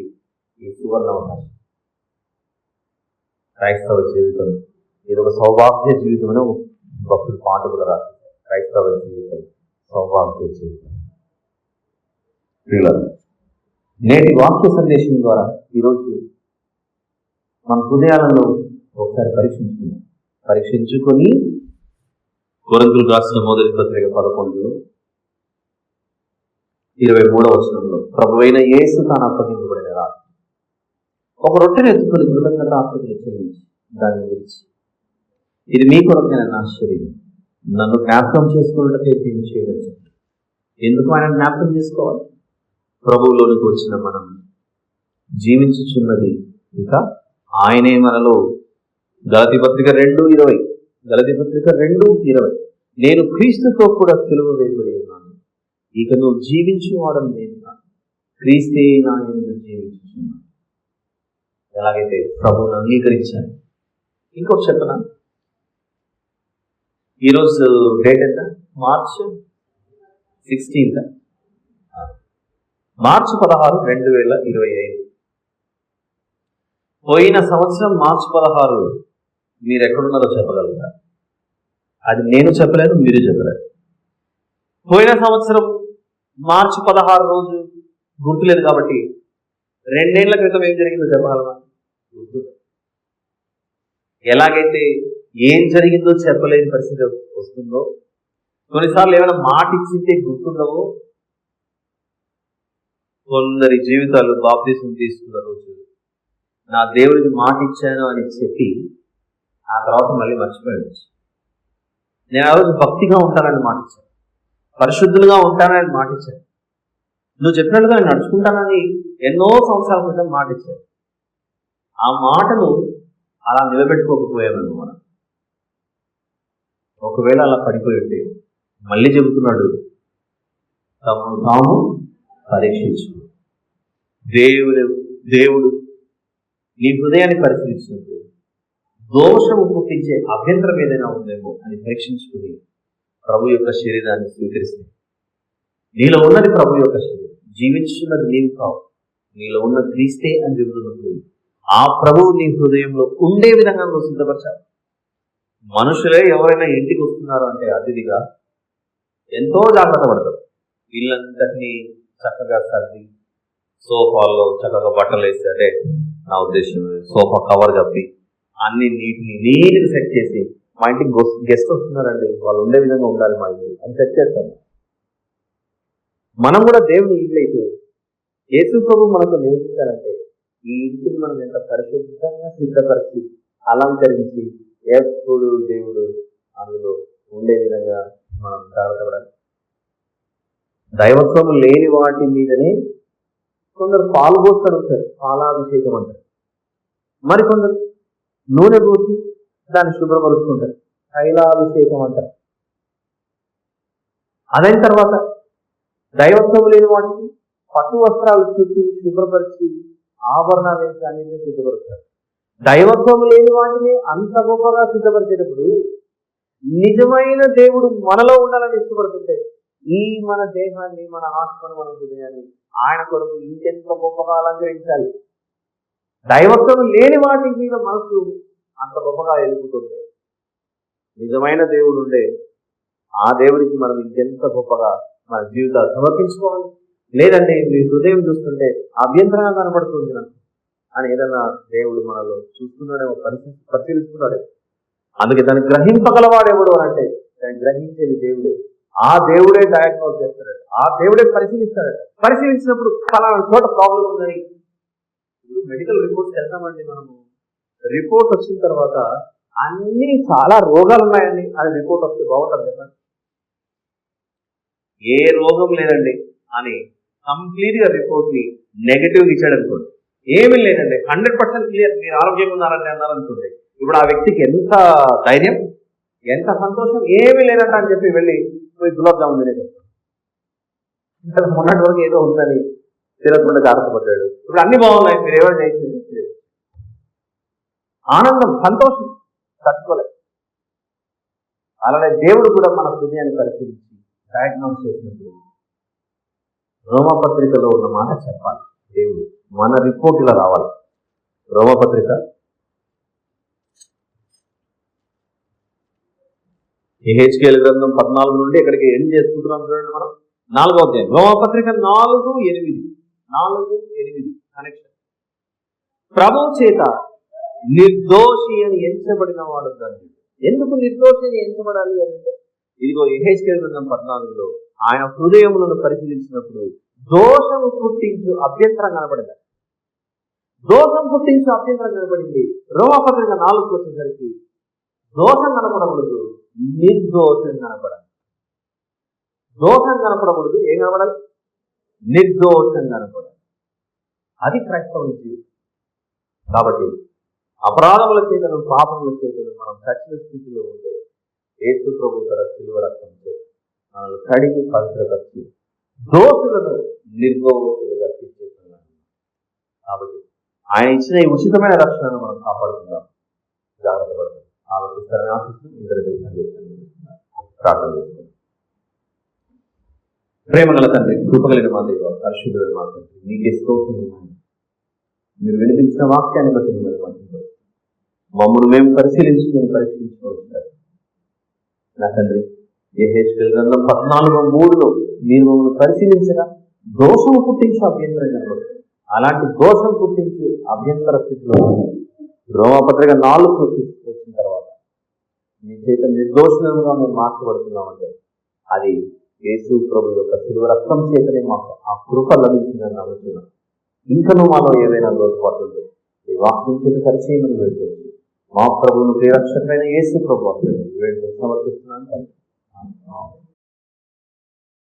ఈ సువర్ణ అవకాశం. క్రైస్తవ జీవితం ఇది ఒక సౌభాగ్య జీవితం అని భక్తులు పాట కూడా రాశారు. క్రైస్తవ జీవితం సౌభాగ్య జీవితం. నేటి వాక్య సందేశం ద్వారా ఈరోజు మన హృదయాలను ఒకసారి పరీక్షించుకొని కొరింథీయులకు రాసిన మొదటి పత్రిక 11లో 23వ వచనంలో ప్రభువైన యేసు తాను అప్పగింపబడిన రాత్రి ఒక రొట్టెను ఎత్తుకొని కృతజ్ఞతాస్తుతులు చెల్లించి దాన్ని విడిచి, ఇది మీ కొరకైన నా శరీరం, నన్ను జ్ఞాపకం చేసుకున్నట్టే దీన్ని చేయడం. ఎందుకు ఆయన జ్ఞాపకం చేసుకోవాలి? ప్రభువులోనికి వచ్చిన మనం జీవించుచున్నది ఇక ఆయనే మనలో. గలతీ పత్రిక 2:20 నేను క్రీస్తుతో కూడా సిలువ వేయబడి ఉన్నాను, ఇక నువ్వు జీవించువాడని నేను కాదు, క్రీస్తే నా యందు జీవించుచున్నాను. ఎలాగైతే ప్రభువును అంగీకరించాను, ఇంకొకటి చెప్పనా, ఈరోజు డేట్ ఎంత? మార్చ్ 16. మార్చి 16, 2025. పోయిన సంవత్సరం మార్చి 16 మీరు ఎక్కడున్నారో చెప్పగలుగుతా? అది నేను చెప్పలేను, మీరు చెప్పలేరు. పోయిన సంవత్సరం మార్చి 16 రోజు గుర్తులేదు కాబట్టి 2 ఏళ్ల క్రితం ఏం జరిగిందో చెప్పగలమా? గుర్తు. ఎలాగైతే ఏం జరిగిందో చెప్పలేని పరిస్థితి వస్తుందో, కొన్నిసార్లు ఏమైనా మాట ఇచ్చింటే గుర్తుండవో, కొందరి జీవితాలు బాప్తిసం తీసుకున్న రోజు నా దేవుడికి మాట ఇచ్చాను అని చెప్పి ఆ తర్వాత మళ్ళీ మర్చిపోయాడు. నేను ఆ రోజు భక్తిగా ఉంటానని మాట ఇచ్చాను, పరిశుద్ధులుగా ఉంటానని మాట ఇచ్చాను, నువ్వు చెప్పినట్టుగా నేను నడుచుకుంటానని ఎన్నో సంవత్సరాల క్రితం మాట ఇచ్చాను. ఆ మాటను అలా నిలబెట్టుకోకపోయామని మనం. ఒకవేళ అలా పడిపోయి ఉంటే మళ్ళీ చెబుతున్నాడు, తమను తాము పరీక్షించు. దేవుడు నీ హృదయాన్ని పరిశీలించినప్పుడు దోషము పుట్టించే అభ్యంతరం ఏదైనా ఉందేమో అని పరీక్షించుకుని ప్రభు యొక్క శరీరాన్ని స్వీకరిస్తే, నీలో ఉన్నది ప్రభు యొక్క శరీరం, జీవించున్నది నీవు కావు, నీలో ఉన్న క్రీస్తే అని చెబుతున్నప్పుడు ఆ ప్రభువు నీ హృదయంలో ఉండే విధంగా నువ్వు సిద్ధపరచాలి. మనుషులే ఎవరైనా ఇంటికి వస్తున్నారు అంటే అతిథిగా ఎంతో జాగ్రత్త పడతారు. ఇల్లంతటినీ చక్కగా సర్ది సోఫాల్లో చక్కగా బట్టలు వేసి, అంటే నా ఉద్దేశం సోఫా కవర్ కప్పి అన్ని నీట్గా సెట్ చేసి, మా ఇంటికి గెస్ట్ వస్తున్నారండి వాళ్ళు ఉండే విధంగా ఉండాలి మా ఇల్లు అని సెట్ చేస్తాను. మనం కూడా దేవుని ఇల్లు అయితే యేసు ప్రభు మనకు నివసించాలంటే ఈ ఇంటిని మనం ఎంత పరిశుద్ధంగా సిద్ధపరిచి అలంకరించి ఎప్పుడు దేవుడు అందులో ఉండే విధంగా మనం జాగ్రత్త పడాలి. దైవత్వం లేని వాటి మీదనే కొందరు పాలు పోస్తారు, పాలాభిషేకం అంటారు. మరికొందరు నూనె పోసి దాన్ని శుభ్రపరుస్తుంటారు, తైలాభిషేకం అంటారు. అదైన తర్వాత దైవత్వం లేని వాటికి పట్టు వస్త్రాలు చుట్టి శుభ్రపరిచి ఆభరణాలు వేసి అన్నింటినీ శుద్ధపరుస్తారు. దైవత్వం లేని వాటిని అంత గొప్పగా సిద్ధపరిచేటప్పుడు నిజమైన దేవుడు మనలో ఉండాలని ఇష్టపడుతుంటే ఈ మన దేహాన్ని, మన ఆత్మను, మన హృదయాన్ని ఆయన కొరకు ఇంకెంత గొప్పగా అలంకరించాలి. దైవత్వం లేని వాటి మీద మనసు అంత గొప్పగా ఎలుగుతుంది. నిజమైన దేవుడు ఉండే ఆ దేవుడికి మనం ఇంకెంత గొప్పగా మన జీవితాలు సమర్పించుకోవాలి. లేదండి మీ హృదయం చూస్తుంటే అభ్యంతరంగా కనపడుతుంది నాకు అని ఏదన్నా దేవుడు మనలో చూస్తున్నాడేమో, పరిశీలిస్తున్నాడేమో. అందుకే దాన్ని గ్రహింపగలవాడెవడు అని అంటే దాన్ని గ్రహించేది దేవుడే. ఆ దేవుడే డయాగ్నోస్ చేస్తాడట, ఆ దేవుడే పరిశీలిస్తాడట. పరిశీలించినప్పుడు ఫలానా చోట ప్రాబ్లం ఉందని, ఇప్పుడు మెడికల్ రిపోర్ట్స్కి వెళ్తామండి మనము. రిపోర్ట్ వచ్చిన తర్వాత అన్ని చాలా రోగాలు ఉన్నాయండి అని రిపోర్ట్ వస్తే బాగుంటుంది చెప్పండి. ఏ రోగం లేదండి అని కంప్లీట్గా రిపోర్ట్ని నెగటివ్గా ఇచ్చాడు అనుకోండి, ఏమీ లేదండి 100% క్లియర్, మీరు ఆరోగ్యంగా ఉన్నారండి అన్నారనుకోండి, ఇప్పుడు ఆ వ్యక్తికి ఎంత ధైర్యం, ఎంత సంతోషం. ఏమీ లేదంట అని చెప్పి వెళ్ళి పోయి గులాబ్ జామున్ తినేస్తాడు. ఇంకా మొన్నటి వరకు ఏదో ఉందని తినకుండా జాగ్రత్త పడ్డాడు, ఇప్పుడు అన్ని బాగున్నాయి, మీరు ఏమైనా చేయించండి. ఆనందం, సంతోషం తట్టుకోలేదు. అలానే దేవుడు కూడా మన హృదయాన్ని పరిశీలించి డయాగ్నోస్ చేసినప్పుడు రోమపత్రికలో ఉన్న మాట చెప్పాలి. దేవుడు మన రిపోర్ట్ ఇలా రావాలి. రోమపత్రిక యెహెజ్కేలు గ్రంథం 14 నుండి ఇక్కడికి ఎండ్ చేసుకుంటున్నాం చూడండి మనం. 4వ అధ్యాయం రోమపత్రిక 4:8 కనెక్షన్. ప్రభువు చేత నిర్దోషి అని ఎంచబడిన వాడు దాన్ని. ఎందుకు నిర్దోషి అని ఎంచబడాలి అంటే, ఇదిగో యెహెజ్కేలు గ్రంథం 14లో ఆయన హృదయములను పరిశీలించినప్పుడు దోషము పుట్టించు అభ్యంతరం కనబడింది. దోషం పుట్టించు అభ్యంతరం కనబడింది. రోమపత్రిక 4కు వచ్చేసరికి దోషం కనపడకూడదు, నిర్దోషం కనపడాలి. దోషం కనపడకూడదు, ఏం కనపడాలి? నిర్దోషం కనపడాలి. అది క్రైస్తవ జీవితం. కాబట్టి అపరాధముల చేతను, పాపముల చేతను మనం కఠిన స్థితిలో ఉంటే యేసు ప్రభు తన శిలువ రక్తం చేత మనల్ని కడిగి పవిత్రపరిచి దోషులను నిర్దోషులుగా తీర్చేస్తున్నాడు. కాబట్టి ఆయన ఇచ్చిన ఈ ఉచితమైన రక్షణను మనం కాపాడుకుందాం. జాగ్రత్త పడతారు. ఆలోచిస్తారని ఆశిస్తూ ఇద్దరి సందేశాన్ని ప్రార్థన చేస్తారు. ప్రేమగల తండ్రి, కృపగలిగిన మా దేవ, పరిశుద్ధుడైన మా తండ్రి, నీకే స్తోత్రం. మీరు వినిపించిన వాక్యాన్ని బట్టి మిమ్మల్ని మహిమపరుస్తాం. మమ్మల్ని మేము పరిశీలించుకొని పరీక్షించుకోవచ్చు. నా తండ్రి, యెహెజ్కేలు గ్రంథం 14:3 మీరు మమ్మల్ని పరిశీలించగా దోషం పుట్టించు అభ్యంతరం కనబడుతుంది. అలాంటి దోషం పుట్టించు అభ్యంతర స్థితిలో ఉంది. రోమపత్రిక 4 వచ్చిన తర్వాత మీ చేత నిర్దోషులుగా మేము మార్చబడుతున్నామంటే అది యేసు ప్రభు యొక్క శిలువ రక్తం చేతనే మాకు ఆ కృప లభించిందని నమ్ముతున్నాం. ఇంకనూ మాలో ఏవైనా లోటుపాట్లు ఉంటే ఈ వాక్యం చేత సరిచేయమని వేడుకోవచ్చు. మా ప్రభువును ప్రియరక్షకుడైన యేసు ప్రభు వేడుకొని సమర్పిస్తున్నాను.